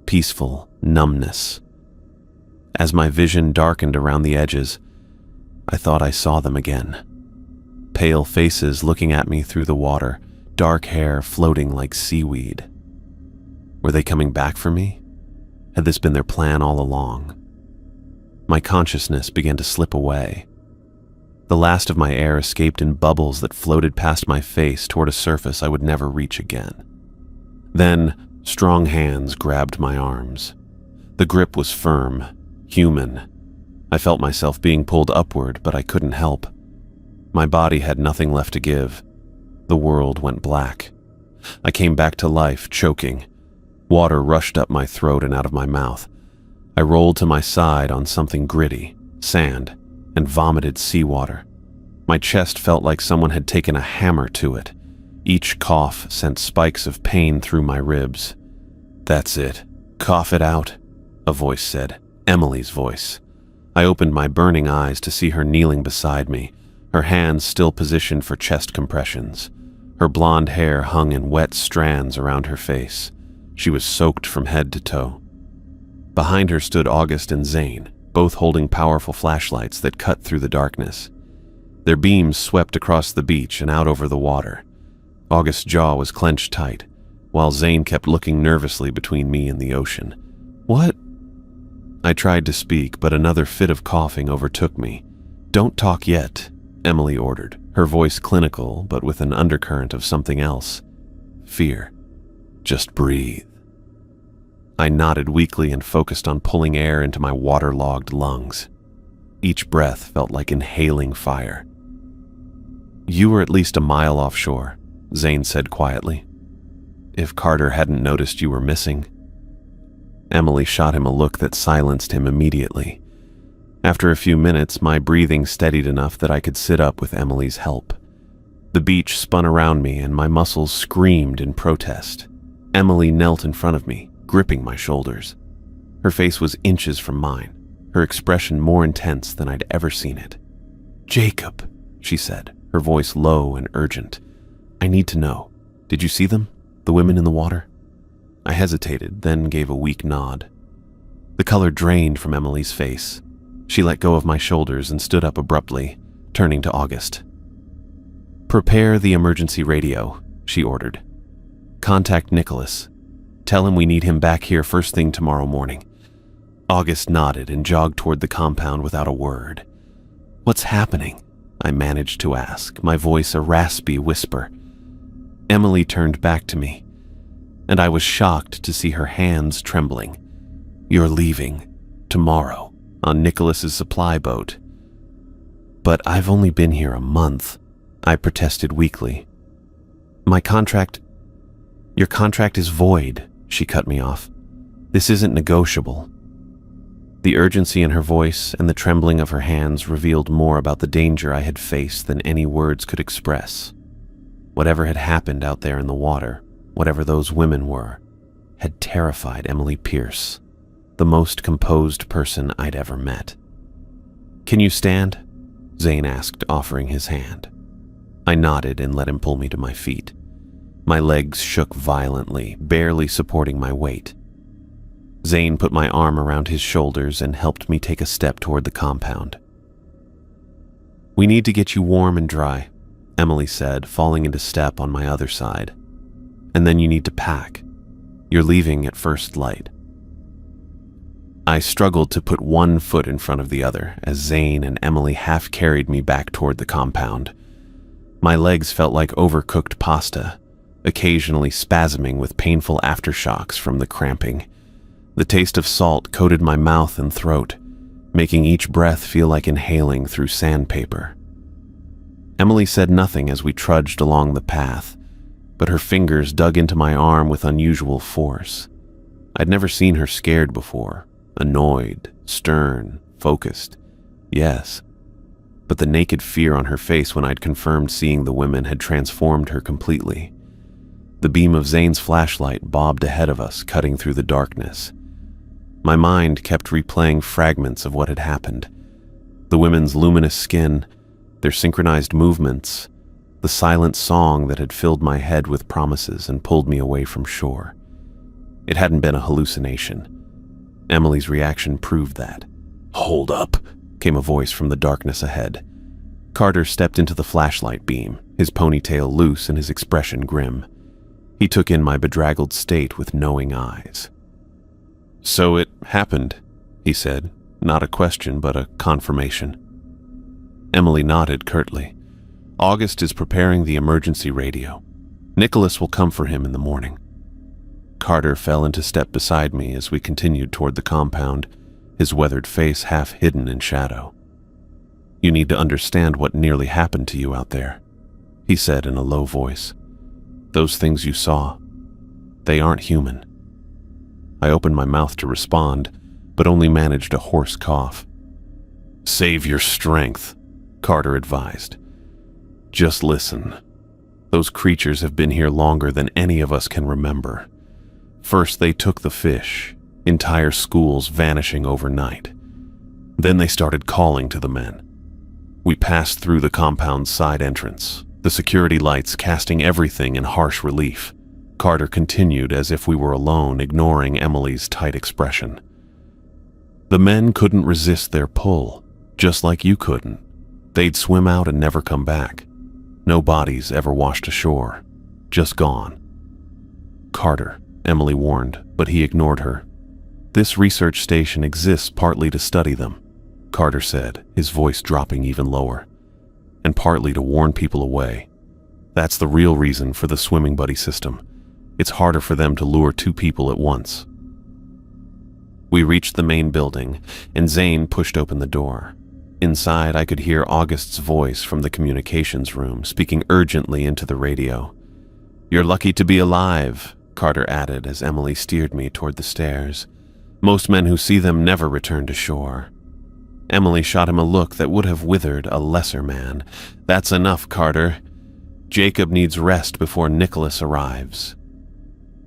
peaceful numbness. As my vision darkened around the edges, I thought I saw them again. Pale faces looking at me through the water, dark hair floating like seaweed. Were they coming back for me? Had this been their plan all along? My consciousness began to slip away. The last of my air escaped in bubbles that floated past my face toward a surface I would never reach again. Then, strong hands grabbed my arms. The grip was firm, human. I felt myself being pulled upward, but I couldn't help. My body had nothing left to give. The world went black. I came back to life, choking. Water rushed up my throat and out of my mouth. I rolled to my side on something gritty, sand, and vomited seawater. My chest felt like someone had taken a hammer to it. Each cough sent spikes of pain through my ribs. "That's it. Cough it out," a voice said, Emily's voice. I opened my burning eyes to see her kneeling beside me, her hands still positioned for chest compressions. Her blonde hair hung in wet strands around her face. She was soaked from head to toe. Behind her stood August and Zane, both holding powerful flashlights that cut through the darkness. Their beams swept across the beach and out over the water. August's jaw was clenched tight, while Zane kept looking nervously between me and the ocean. "What?" I tried to speak, but another fit of coughing overtook me. "Don't talk yet," Emily ordered, her voice clinical, but with an undercurrent of something else. Fear. "Just breathe." I nodded weakly and focused on pulling air into my waterlogged lungs. Each breath felt like inhaling fire. "You were at least a mile offshore," Zane said quietly. "If Carter hadn't noticed you were missing." Emily shot him a look that silenced him immediately. After a few minutes, my breathing steadied enough that I could sit up with Emily's help. The beach spun around me and my muscles screamed in protest. Emily knelt in front of me, gripping my shoulders. Her face was inches from mine, her expression more intense than I'd ever seen it. "Jacob," she said, her voice low and urgent. "I need to know. Did you see them? The women in the water?" I hesitated, then gave a weak nod. The color drained from Emily's face. She let go of my shoulders and stood up abruptly, turning to August. "Prepare the emergency radio," she ordered. "Contact Nicholas. Tell him we need him back here first thing tomorrow morning." August nodded and jogged toward the compound without a word. "What's happening?" I managed to ask, my voice a raspy whisper. Emily turned back to me, and I was shocked to see her hands trembling. "You're leaving tomorrow on Nicholas's supply boat." "But I've only been here a month," I protested weakly. Your contract is void," she cut me off. "This isn't negotiable." The urgency in her voice and the trembling of her hands revealed more about the danger I had faced than any words could express. Whatever had happened out there in the water, whatever those women were, had terrified Emily Pierce, the most composed person I'd ever met. "Can you stand?" Zane asked, offering his hand. I nodded and let him pull me to my feet. My legs shook violently, barely supporting my weight. Zane put my arm around his shoulders and helped me take a step toward the compound. "We need to get you warm and dry," Emily said, falling into step on my other side. "And then you need to pack. You're leaving at first light." I struggled to put one foot in front of the other as Zane and Emily half carried me back toward the compound. My legs felt like overcooked pasta, occasionally spasming with painful aftershocks from the cramping. The taste of salt coated my mouth and throat, making each breath feel like inhaling through sandpaper. Emily said nothing as we trudged along the path, but her fingers dug into my arm with unusual force. I'd never seen her scared before, annoyed, stern, focused. Yes, but the naked fear on her face when I'd confirmed seeing the women had transformed her completely. The beam of Zane's flashlight bobbed ahead of us, cutting through the darkness. My mind kept replaying fragments of what had happened. The women's luminous skin, their synchronized movements, the silent song that had filled my head with promises and pulled me away from shore. It hadn't been a hallucination. Emily's reaction proved that. "Hold up," came a voice from the darkness ahead. Carter stepped into the flashlight beam, his ponytail loose and his expression grim. He took in my bedraggled state with knowing eyes. "So it happened," he said, not a question but a confirmation. Emily nodded curtly. "August is preparing the emergency radio. Nicholas will come for him in the morning." Carter fell into step beside me as we continued toward the compound, his weathered face half hidden in shadow. "You need to understand what nearly happened to you out there," he said in a low voice. "Those things you saw, they aren't human." I opened my mouth to respond, but only managed a hoarse cough. "Save your strength," Carter advised. "Just listen. Those creatures have been here longer than any of us can remember. First they took the fish, entire schools vanishing overnight. Then they started calling to the men. We passed through the compound's side entrance, the security lights casting everything in harsh relief. Carter continued as if we were alone, ignoring Emily's tight expression. "The men couldn't resist their pull, just like you couldn't. They'd swim out and never come back. No bodies ever washed ashore, just gone." "Carter," Emily warned, but he ignored her. "This research station exists partly to study them," Carter said, his voice dropping even lower, "and partly to warn people away. That's the real reason for the swimming buddy system. It's harder for them to lure two people at once." We reached the main building, and Zane pushed open the door. Inside, I could hear August's voice from the communications room, speaking urgently into the radio. "You're lucky to be alive," Carter added as Emily steered me toward the stairs. "Most men who see them never return to shore." Emily shot him a look that would have withered a lesser man. "That's enough, Carter. Jacob needs rest before Nicholas arrives."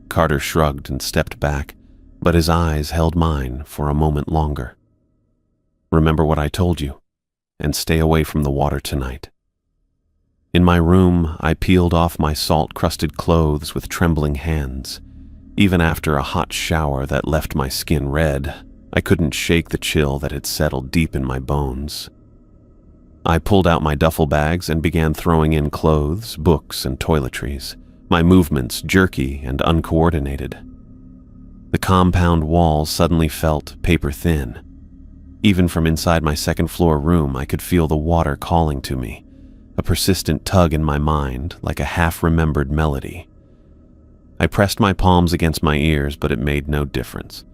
Carter shrugged and stepped back, but his eyes held mine for a moment longer. "Remember what I told you, and stay away from the water tonight." In my room, I peeled off my salt-crusted clothes with trembling hands. Even after a hot shower that left my skin red, I couldn't shake the chill that had settled deep in my bones. I pulled out my duffel bags and began throwing in clothes, books, and toiletries, my movements jerky and uncoordinated. The compound walls suddenly felt paper-thin. Even from inside my second-floor room, I could feel the water calling to me, a persistent tug in my mind like a half-remembered melody. I pressed my palms against my ears, but it made no difference.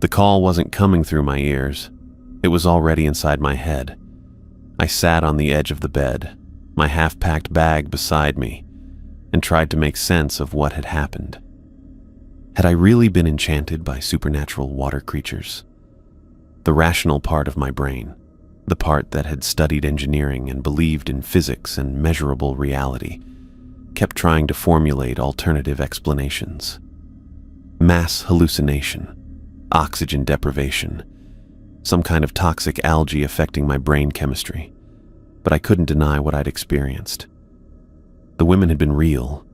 The call wasn't coming through my ears. It was already inside my head. I sat on the edge of the bed, my half-packed bag beside me, and tried to make sense of what had happened. Had I really been enchanted by supernatural water creatures? The rational part of my brain, the part that had studied engineering and believed in physics and measurable reality, kept trying to formulate alternative explanations. Mass hallucination, oxygen deprivation, some kind of toxic algae affecting my brain chemistry, but I couldn't deny what I'd experienced. The women had been real.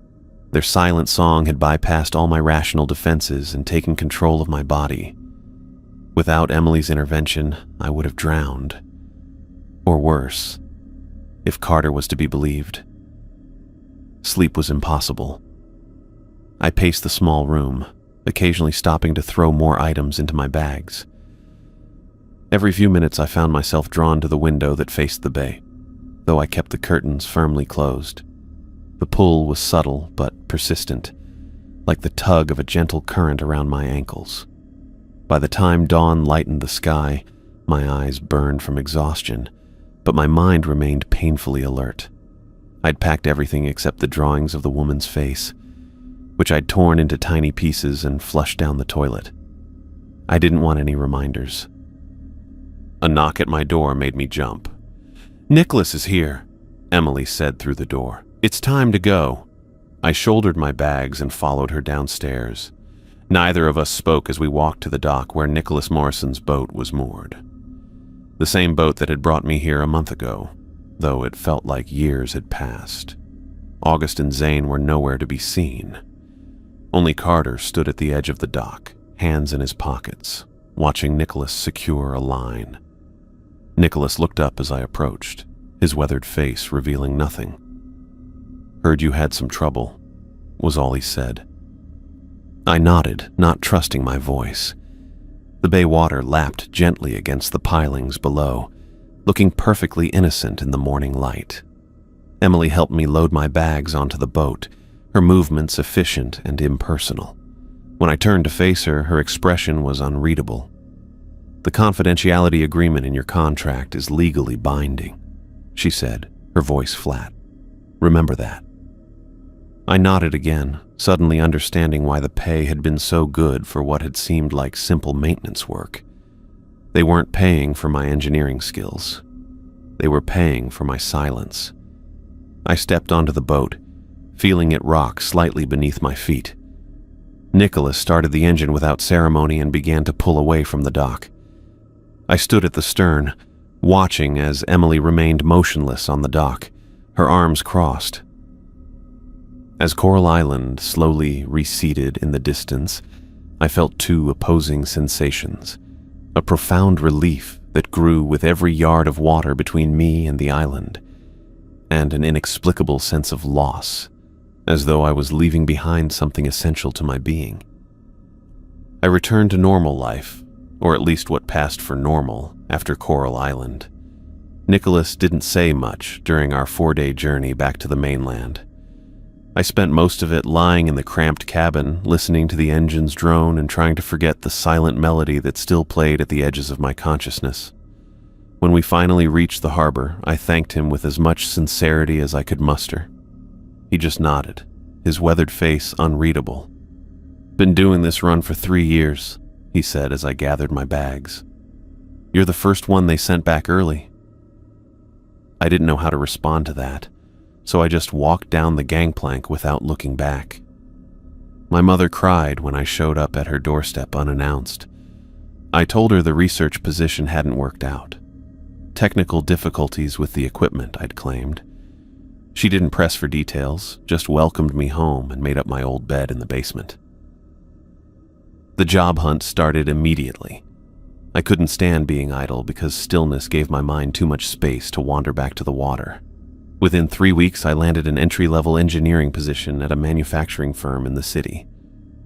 Their silent song had bypassed all my rational defenses and taken control of my body. Without Emily's intervention, I would have drowned. Or worse, if Carter was to be believed. Sleep was impossible. I paced the small room, occasionally stopping to throw more items into my bags. Every few minutes I found myself drawn to the window that faced the bay, though I kept the curtains firmly closed. The pull was subtle but persistent, like the tug of a gentle current around my ankles. By the time dawn lightened the sky, my eyes burned from exhaustion, but my mind remained painfully alert. I'd packed everything except the drawings of the woman's face, which I'd torn into tiny pieces and flushed down the toilet. I didn't want any reminders. A knock at my door made me jump. "Nicholas is here," Emily said through the door. "It's time to go." I shouldered my bags and followed her downstairs. Neither of us spoke as we walked to the dock where Nicholas Morrison's boat was moored. The same boat that had brought me here a month ago, though it felt like years had passed. August and Zane were nowhere to be seen. Only Carter stood at the edge of the dock, hands in his pockets, watching Nicholas secure a line. Nicholas looked up as I approached, his weathered face revealing nothing. "Heard you had some trouble," was all he said. I nodded, not trusting my voice. The bay water lapped gently against the pilings below, looking perfectly innocent in the morning light. Emily helped me load my bags onto the boat, her movements efficient and impersonal. When I turned to face her, her expression was unreadable. "The confidentiality agreement in your contract is legally binding," she said, her voice flat. "Remember that." I nodded again, suddenly understanding why the pay had been so good for what had seemed like simple maintenance work. They weren't paying for my engineering skills. They were paying for my silence. I stepped onto the boat, feeling it rock slightly beneath my feet. Nicholas started the engine without ceremony and began to pull away from the dock. I stood at the stern, watching as Emily remained motionless on the dock, her arms crossed. As Coral Island slowly receded in the distance, I felt two opposing sensations. A profound relief that grew with every yard of water between me and the island, and an inexplicable sense of loss, as though I was leaving behind something essential to my being. I returned to normal life, or at least what passed for normal, after Coral Island. Nicholas didn't say much during our 4-day journey back to the mainland. I spent most of it lying in the cramped cabin, listening to the engines drone and trying to forget the silent melody that still played at the edges of my consciousness. When we finally reached the harbor, I thanked him with as much sincerity as I could muster. He just nodded, his weathered face unreadable. "Been doing this run for 3 years," he said as I gathered my bags. "You're the first one they sent back early." I didn't know how to respond to that, so I just walked down the gangplank without looking back. My mother cried when I showed up at her doorstep unannounced. I told her the research position hadn't worked out. Technical difficulties with the equipment, I'd claimed. She didn't press for details, just welcomed me home and made up my old bed in the basement. The job hunt started immediately. I couldn't stand being idle because stillness gave my mind too much space to wander back to the water. Within 3 weeks, I landed an entry-level engineering position at a manufacturing firm in the city.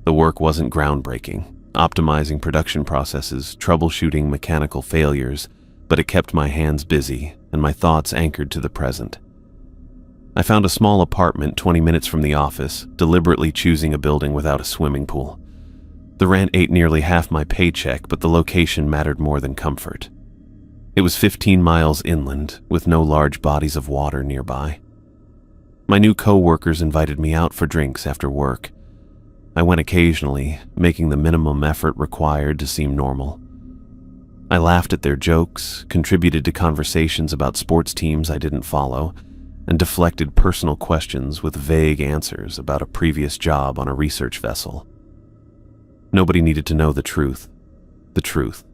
The work wasn't groundbreaking, optimizing production processes, troubleshooting mechanical failures, but it kept my hands busy and my thoughts anchored to the present. I found a small apartment 20 minutes from the office, deliberately choosing a building without a swimming pool. The rent ate nearly half my paycheck, but the location mattered more than comfort. It was 15 miles inland, with no large bodies of water nearby. My new co-workers invited me out for drinks after work. I went occasionally, making the minimum effort required to seem normal. I laughed at their jokes, contributed to conversations about sports teams I didn't follow, and deflected personal questions with vague answers about a previous job on a research vessel. Nobody needed to know the truth. The truth.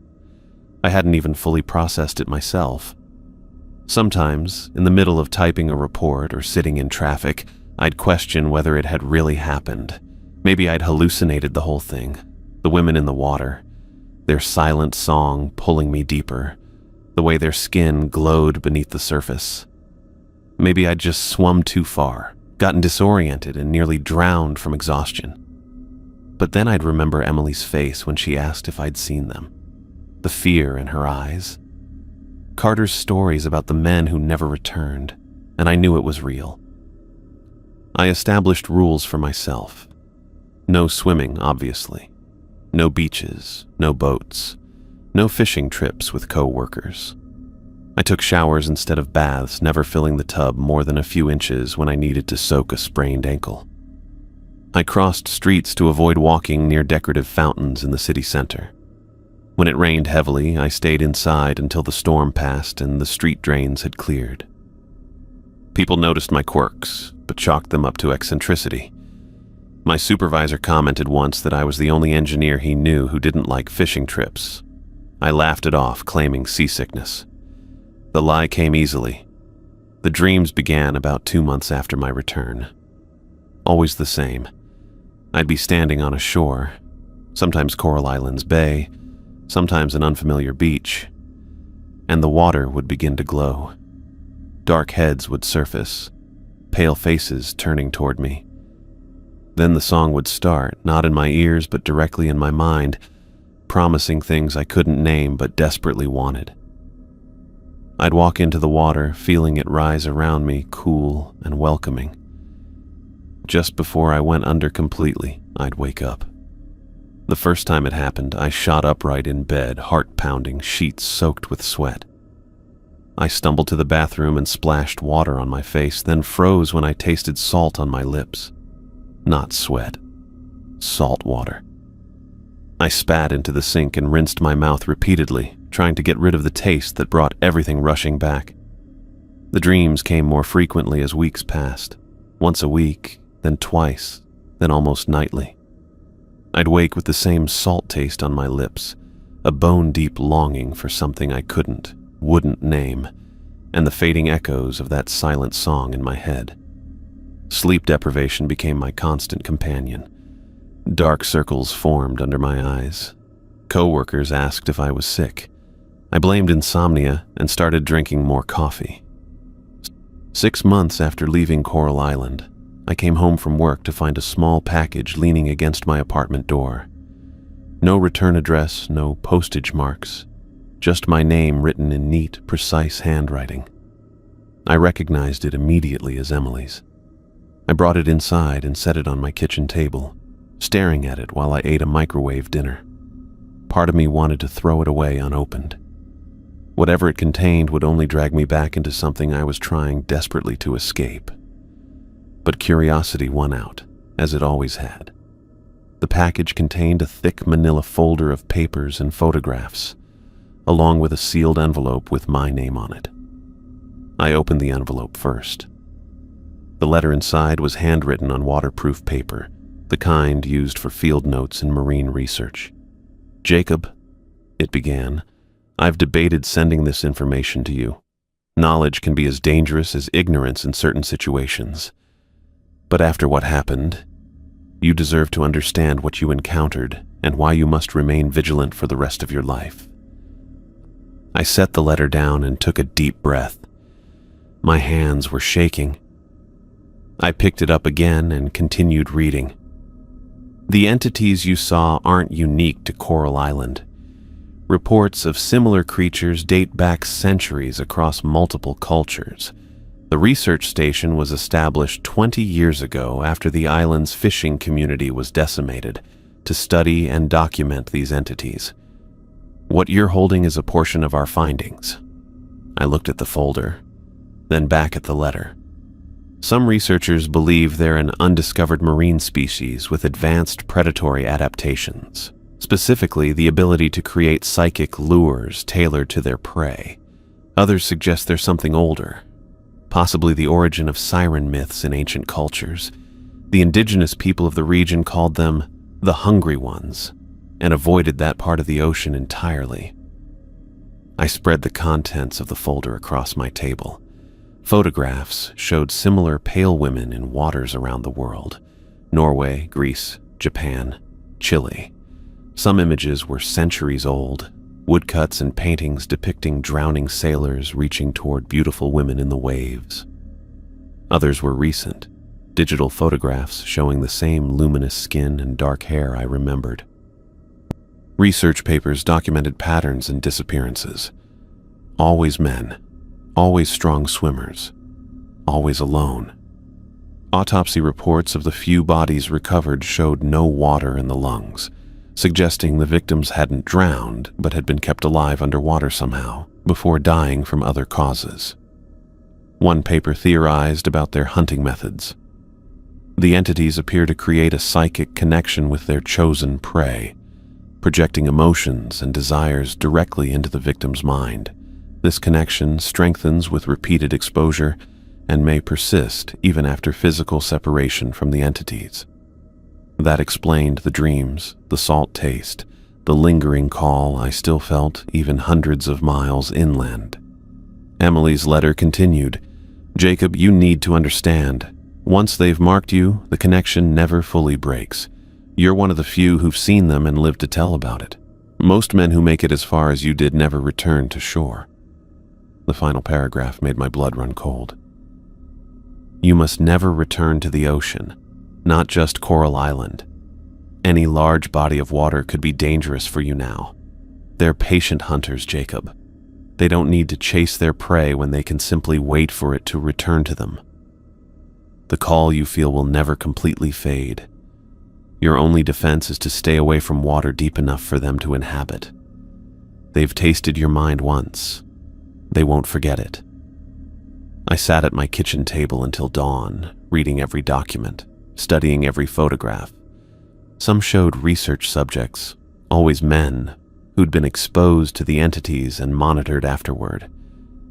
I hadn't even fully processed it myself. Sometimes, in the middle of typing a report or sitting in traffic, I'd question whether it had really happened. Maybe I'd hallucinated the whole thing. The women in the water, their silent song pulling me deeper, the way their skin glowed beneath the surface. Maybe I'd just swum too far, gotten disoriented and nearly drowned from exhaustion. But then I'd remember Emily's face when she asked if I'd seen them. The fear in her eyes. Carter's stories about the men who never returned, and I knew it was real. I established rules for myself. No swimming, obviously. No beaches, no boats, no fishing trips with co-workers. I took showers instead of baths, never filling the tub more than a few inches when I needed to soak a sprained ankle. I crossed streets to avoid walking near decorative fountains in the city center. When it rained heavily, I stayed inside until the storm passed and the street drains had cleared. People noticed my quirks, but chalked them up to eccentricity. My supervisor commented once that I was the only engineer he knew who didn't like fishing trips. I laughed it off, claiming seasickness. The lie came easily. The dreams began about 2 months after my return. Always the same. I'd be standing on a shore, sometimes Coral Island's bay, sometimes an unfamiliar beach, and the water would begin to glow. Dark heads would surface, pale faces turning toward me. Then the song would start, not in my ears but directly in my mind, promising things I couldn't name but desperately wanted. I'd walk into the water, feeling it rise around me, cool and welcoming. Just before I went under completely, I'd wake up. The first time it happened, I shot upright in bed, heart pounding, sheets soaked with sweat. I stumbled to the bathroom and splashed water on my face, then froze when I tasted salt on my lips. Not sweat. Salt water. I spat into the sink and rinsed my mouth repeatedly, trying to get rid of the taste that brought everything rushing back. The dreams came more frequently as weeks passed. Once a week, then twice, then almost nightly. I'd wake with the same salt taste on my lips, a bone-deep longing for something I wouldn't name, and the fading echoes of that silent song in my head. Sleep deprivation became my constant companion. Dark circles formed under my eyes. Co-workers asked if I was sick. I blamed insomnia and started drinking more coffee. 6 months after leaving Coral Island, I came home from work to find a small package leaning against my apartment door. No return address, no postage marks, just my name written in neat, precise handwriting. I recognized it immediately as Emily's. I brought it inside and set it on my kitchen table, staring at it while I ate a microwave dinner. Part of me wanted to throw it away unopened. Whatever it contained would only drag me back into something I was trying desperately to escape. But curiosity won out, as it always had. The package contained a thick manila folder of papers and photographs, along with a sealed envelope with my name on it. I opened the envelope first. The letter inside was handwritten on waterproof paper, the kind used for field notes in marine research. "Jacob," it began, "I've debated sending this information to you. Knowledge can be as dangerous as ignorance in certain situations. But after what happened, you deserve to understand what you encountered and why you must remain vigilant for the rest of your life." I set the letter down and took a deep breath. My hands were shaking. I picked it up again and continued reading. "The entities you saw aren't unique to Coral Island. Reports of similar creatures date back centuries across multiple cultures. The research station was established 20 years ago after the island's fishing community was decimated to study and document these entities. What you're holding is a portion of our findings." I looked at the folder, then back at the letter. "Some researchers believe they're an undiscovered marine species with advanced predatory adaptations, specifically the ability to create psychic lures tailored to their prey. Others suggest there's something older, possibly the origin of siren myths in ancient cultures. The indigenous people of the region called them the Hungry Ones and avoided that part of the ocean entirely." I spread the contents of the folder across my table. Photographs showed similar pale women in waters around the world: Norway, Greece, Japan, Chile. Some images were centuries old, woodcuts and paintings depicting drowning sailors reaching toward beautiful women in the waves. Others were recent, digital photographs showing the same luminous skin and dark hair I remembered. Research papers documented patterns and disappearances. Always men, always strong swimmers, always alone. Autopsy reports of the few bodies recovered showed no water in the lungs, suggesting the victims hadn't drowned but had been kept alive underwater somehow before dying from other causes. One paper theorized about their hunting methods. The entities appear to create a psychic connection with their chosen prey, projecting emotions and desires directly into the victim's mind. This connection strengthens with repeated exposure and may persist even after physical separation from the entities. That explained the dreams, the salt taste, the lingering call I still felt even hundreds of miles inland. Emily's letter continued, "Jacob, you need to understand. Once they've marked you, the connection never fully breaks. You're one of the few who've seen them and lived to tell about it. Most men who make it as far as you did never return to shore." The final paragraph made my blood run cold. "You must never return to the ocean, not just Coral Island. Any large body of water could be dangerous for you now. They're patient hunters, Jacob. They don't need to chase their prey when they can simply wait for it to return to them. The call you feel will never completely fade. Your only defense is to stay away from water deep enough for them to inhabit. They've tasted your mind once. They won't forget it." I sat at my kitchen table until dawn, reading every document, studying every photograph. Some showed research subjects, always men, who'd been exposed to the entities and monitored afterward.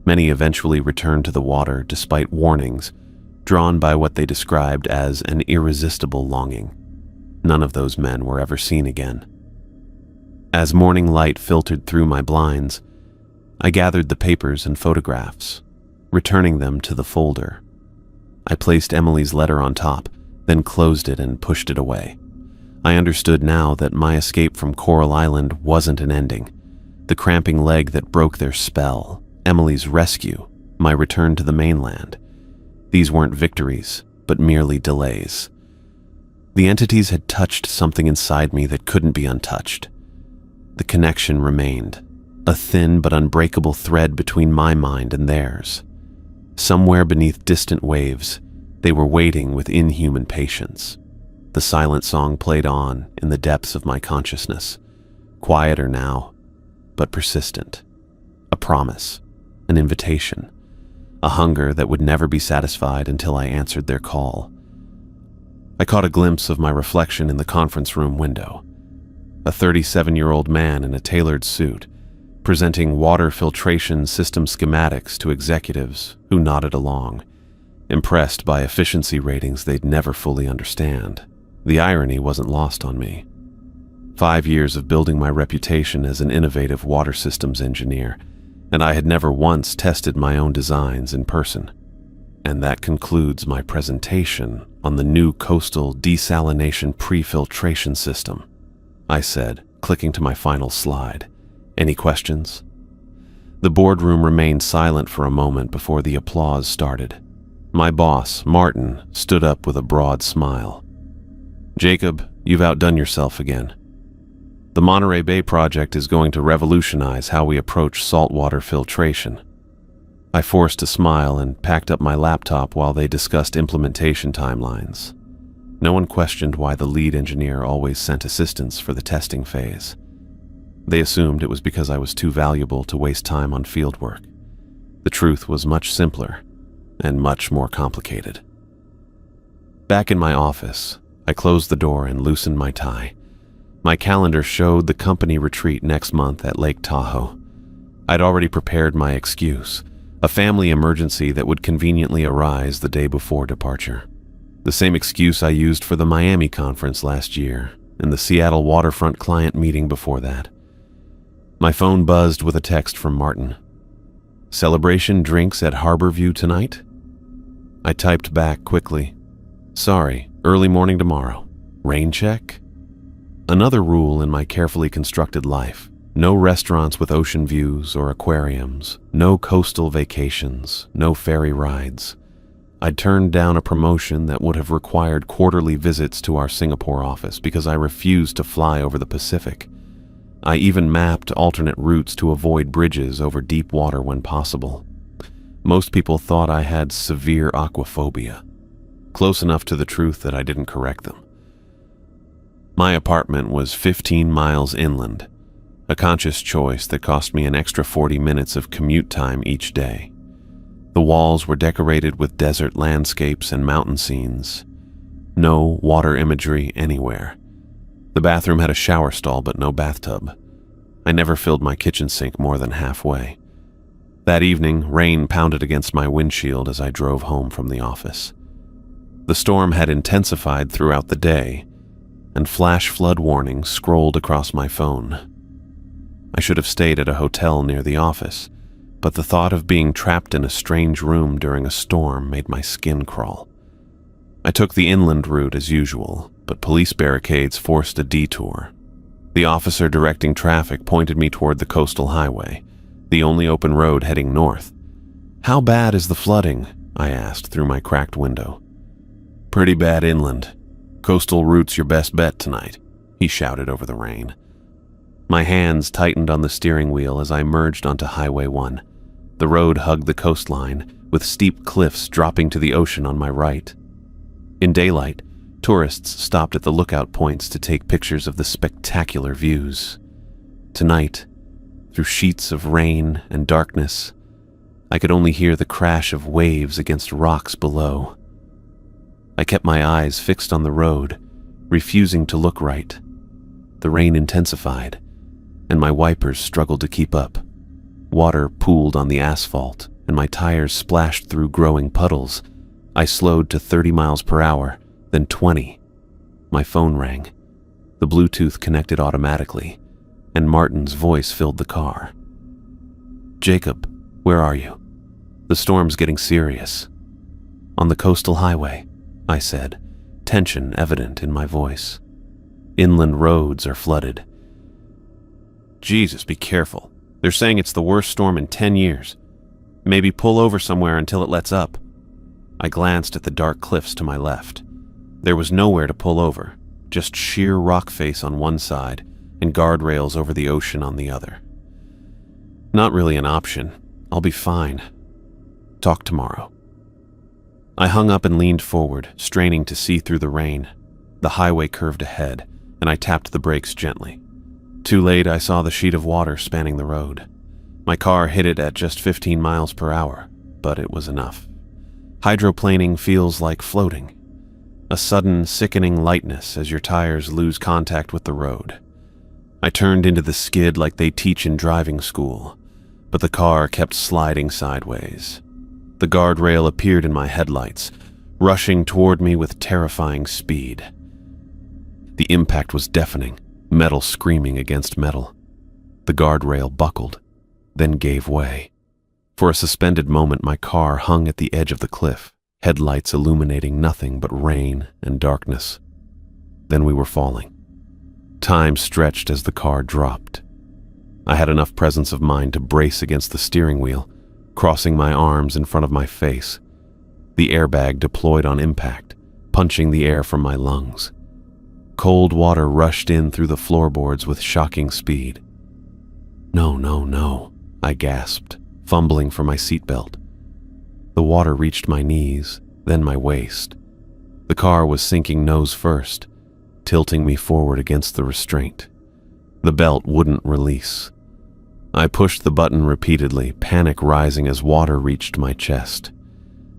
Many eventually returned to the water despite warnings, drawn by what they described as an irresistible longing. None of those men were ever seen again. As morning light filtered through my blinds, I gathered the papers and photographs, returning them to the folder. I placed Emily's letter on top, then closed it and pushed it away. I understood now that my escape from Coral Island wasn't an ending. The cramping leg that broke their spell, Emily's rescue, my return to the mainland. These weren't victories, but merely delays. The entities had touched something inside me that couldn't be untouched. The connection remained, a thin but unbreakable thread between my mind and theirs. Somewhere beneath distant waves, they were waiting with inhuman patience. The silent song played on in the depths of my consciousness, quieter now, but persistent. A promise, an invitation, a hunger that would never be satisfied until I answered their call. I caught a glimpse of my reflection in the conference room window. A 37-year-old man in a tailored suit, presenting water filtration system schematics to executives who nodded along, impressed by efficiency ratings they'd never fully understand. The irony wasn't lost on me. 5 years of building my reputation as an innovative water systems engineer, and I had never once tested my own designs in person. And that concludes my presentation on the new coastal desalination pre-filtration system, I said, clicking to my final slide. Any questions? The boardroom remained silent for a moment before the applause started. My boss, Martin, stood up with a broad smile. Jacob, you've outdone yourself again. The Monterey Bay project is going to revolutionize how we approach saltwater filtration. I forced a smile and packed up my laptop while they discussed implementation timelines. No one questioned why the lead engineer always sent assistants for the testing phase. They assumed it was because I was too valuable to waste time on field work. The truth was much simpler and much more complicated. Back in my office, I closed the door and loosened my tie. My calendar showed the company retreat next month at Lake Tahoe. I'd already prepared my excuse, a family emergency that would conveniently arise the day before departure. The same excuse I used for the Miami conference last year and the Seattle waterfront client meeting before that. My phone buzzed with a text from Martin. Celebration drinks at Harborview tonight? I typed back quickly. Sorry, early morning tomorrow. Rain check? Another rule in my carefully constructed life. No restaurants with ocean views or aquariums. No coastal vacations. No ferry rides. I'd turned down a promotion that would have required quarterly visits to our Singapore office because I refused to fly over the Pacific. I even mapped alternate routes to avoid bridges over deep water when possible. Most people thought I had severe aquaphobia, close enough to the truth that I didn't correct them. My apartment was 15 miles inland, a conscious choice that cost me an extra 40 minutes of commute time each day. The walls were decorated with desert landscapes and mountain scenes. No water imagery anywhere. The bathroom had a shower stall but no bathtub. I never filled my kitchen sink more than halfway. That evening, rain pounded against my windshield as I drove home from the office. The storm had intensified throughout the day, and flash flood warnings scrolled across my phone. I should have stayed at a hotel near the office, but the thought of being trapped in a strange room during a storm made my skin crawl. I took the inland route as usual, but police barricades forced a detour. The officer directing traffic pointed me toward the coastal highway, the only open road heading north. How bad is the flooding? I asked through my cracked window. Pretty bad inland. Coastal route's your best bet tonight, he shouted over the rain. My hands tightened on the steering wheel as I merged onto Highway 1. The road hugged the coastline, with steep cliffs dropping to the ocean on my right. In daylight, tourists stopped at the lookout points to take pictures of the spectacular views. Tonight, through sheets of rain and darkness, I could only hear the crash of waves against rocks below. I kept my eyes fixed on the road, refusing to look right. The rain intensified, and my wipers struggled to keep up. Water pooled on the asphalt, and my tires splashed through growing puddles. I slowed to 30 miles per hour, then 20. My phone rang. The Bluetooth connected automatically, and Martin's voice filled the car. Jacob, where are you? The storm's getting serious. On the coastal highway, I said, tension evident in my voice. Inland roads are flooded. Jesus, be careful. They're saying it's the worst storm in 10 years. Maybe pull over somewhere until it lets up. I glanced at the dark cliffs to my left. There was nowhere to pull over, just sheer rock face on one side and guardrails over the ocean on the other. Not really an option. I'll be fine. Talk tomorrow. I hung up and leaned forward, straining to see through the rain. The highway curved ahead, and I tapped the brakes gently. Too late, I saw the sheet of water spanning the road. My car hit it at just 15 miles per hour, but it was enough. Hydroplaning feels like floating. A sudden, sickening lightness as your tires lose contact with the road. I turned into the skid like they teach in driving school, but the car kept sliding sideways. The guardrail appeared in my headlights, rushing toward me with terrifying speed. The impact was deafening, metal screaming against metal. The guardrail buckled, then gave way. For a suspended moment, my car hung at the edge of the cliff, headlights illuminating nothing but rain and darkness. Then we were falling. Time stretched as the car dropped. I had enough presence of mind to brace against the steering wheel, crossing my arms in front of my face. The airbag deployed on impact, punching the air from my lungs. Cold water rushed in through the floorboards with shocking speed. No, no, no, I gasped, fumbling for my seatbelt. The water reached my knees, then my waist. The car was sinking nose first, tilting me forward against the restraint. The belt wouldn't release. I pushed the button repeatedly, panic rising as water reached my chest.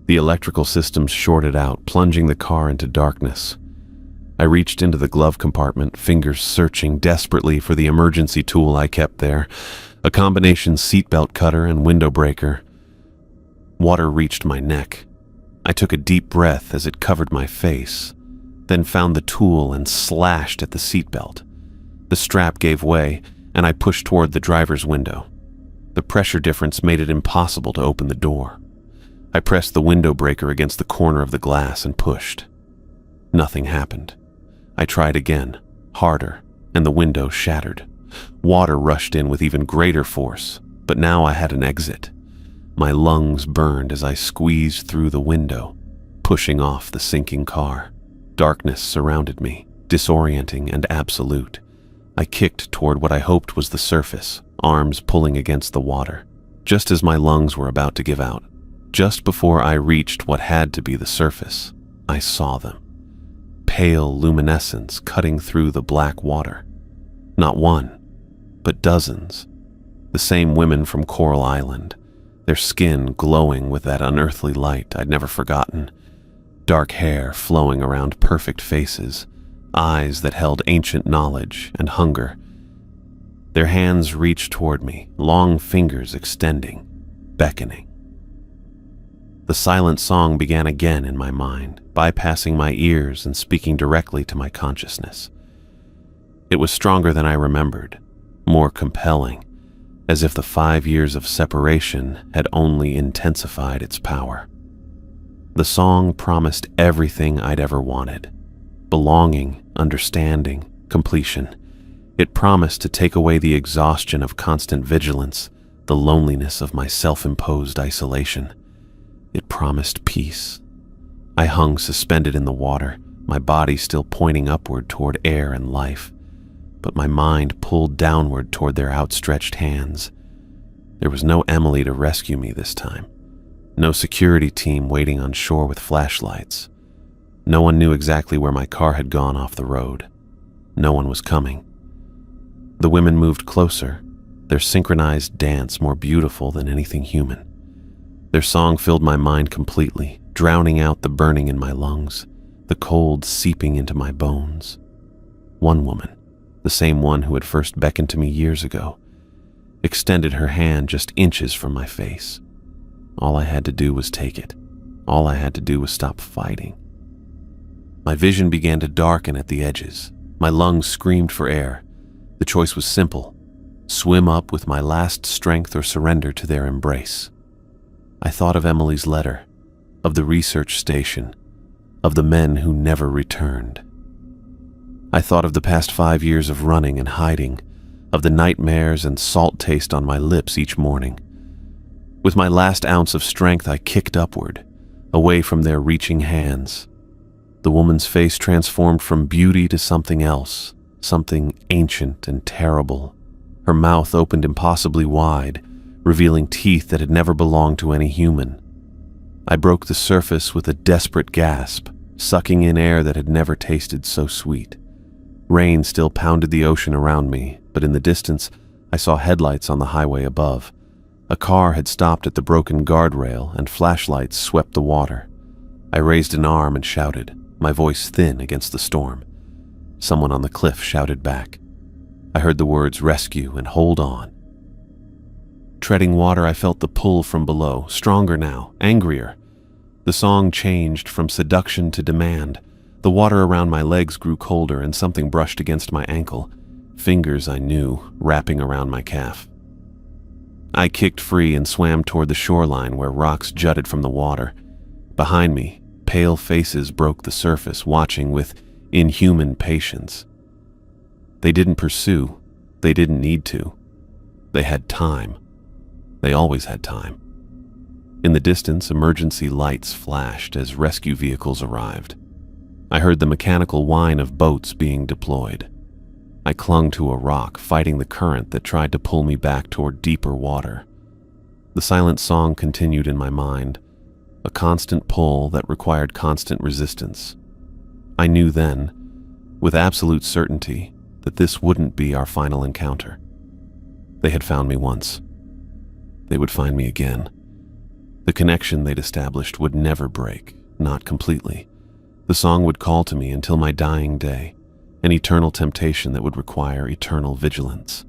The electrical systems shorted out, plunging the car into darkness. I reached into the glove compartment, fingers searching desperately for the emergency tool I kept there, a combination seatbelt cutter and window breaker. Water reached my neck. I took a deep breath as it covered my face, then found the tool and slashed at the seatbelt. The strap gave way, and I pushed toward the driver's window. The pressure difference made it impossible to open the door. I pressed the window breaker against the corner of the glass and pushed. Nothing happened. I tried again, harder, and the window shattered. Water rushed in with even greater force, but now I had an exit. My lungs burned as I squeezed through the window, pushing off the sinking car. Darkness surrounded me, disorienting and absolute. I kicked toward what I hoped was the surface, arms pulling against the water. Just as my lungs were about to give out, just before I reached what had to be the surface, I saw them. Pale luminescence cutting through the black water. Not one, but dozens. The same women from Coral Island, their skin glowing with that unearthly light I'd never forgotten. Dark hair flowing around perfect faces, eyes that held ancient knowledge and hunger. Their hands reached toward me, long fingers extending, beckoning. The silent song began again in my mind, bypassing my ears and speaking directly to my consciousness. It was stronger than I remembered, more compelling, as if the 5 years of separation had only intensified its power. The song promised everything I'd ever wanted: belonging, understanding, completion. It promised to take away the exhaustion of constant vigilance, the loneliness of my self-imposed isolation. It promised peace. I hung suspended in the water, my body still pointing upward toward air and life, but my mind pulled downward toward their outstretched hands. There was no Emily to rescue me this time. No security team waiting on shore with flashlights. No one knew exactly where my car had gone off the road. No one was coming. The women moved closer, their synchronized dance more beautiful than anything human. Their song filled my mind completely, drowning out the burning in my lungs, the cold seeping into my bones. One woman, the same one who had first beckoned to me years ago, extended her hand just inches from my face. All I had to do was take it. All I had to do was stop fighting. My vision began to darken at the edges. My lungs screamed for air. The choice was simple: swim up with my last strength or surrender to their embrace. I thought of Emily's letter, of the research station, of the men who never returned. I thought of the past 5 years of running and hiding, of the nightmares and salt taste on my lips each morning. With my last ounce of strength, I kicked upward, away from their reaching hands. The woman's face transformed from beauty to something else, something ancient and terrible. Her mouth opened impossibly wide, revealing teeth that had never belonged to any human. I broke the surface with a desperate gasp, sucking in air that had never tasted so sweet. Rain still pounded the ocean around me, but in the distance, I saw headlights on the highway above. A car had stopped at the broken guardrail, and flashlights swept the water. I raised an arm and shouted, my voice thin against the storm. Someone on the cliff shouted back. I heard the words rescue and hold on. Treading water, I felt the pull from below, stronger now, angrier. The song changed from seduction to demand. The water around my legs grew colder and something brushed against my ankle, fingers I knew wrapping around my calf. I kicked free and swam toward the shoreline where rocks jutted from the water. Behind me, pale faces broke the surface, watching with inhuman patience. They didn't pursue. They didn't need to. They had time. They always had time. In the distance, emergency lights flashed as rescue vehicles arrived. I heard the mechanical whine of boats being deployed. I clung to a rock, fighting the current that tried to pull me back toward deeper water. The silent song continued in my mind, a constant pull that required constant resistance. I knew then, with absolute certainty, that this wouldn't be our final encounter. They had found me once. They would find me again. The connection they'd established would never break, not completely. The song would call to me until my dying day, an eternal temptation that would require eternal vigilance.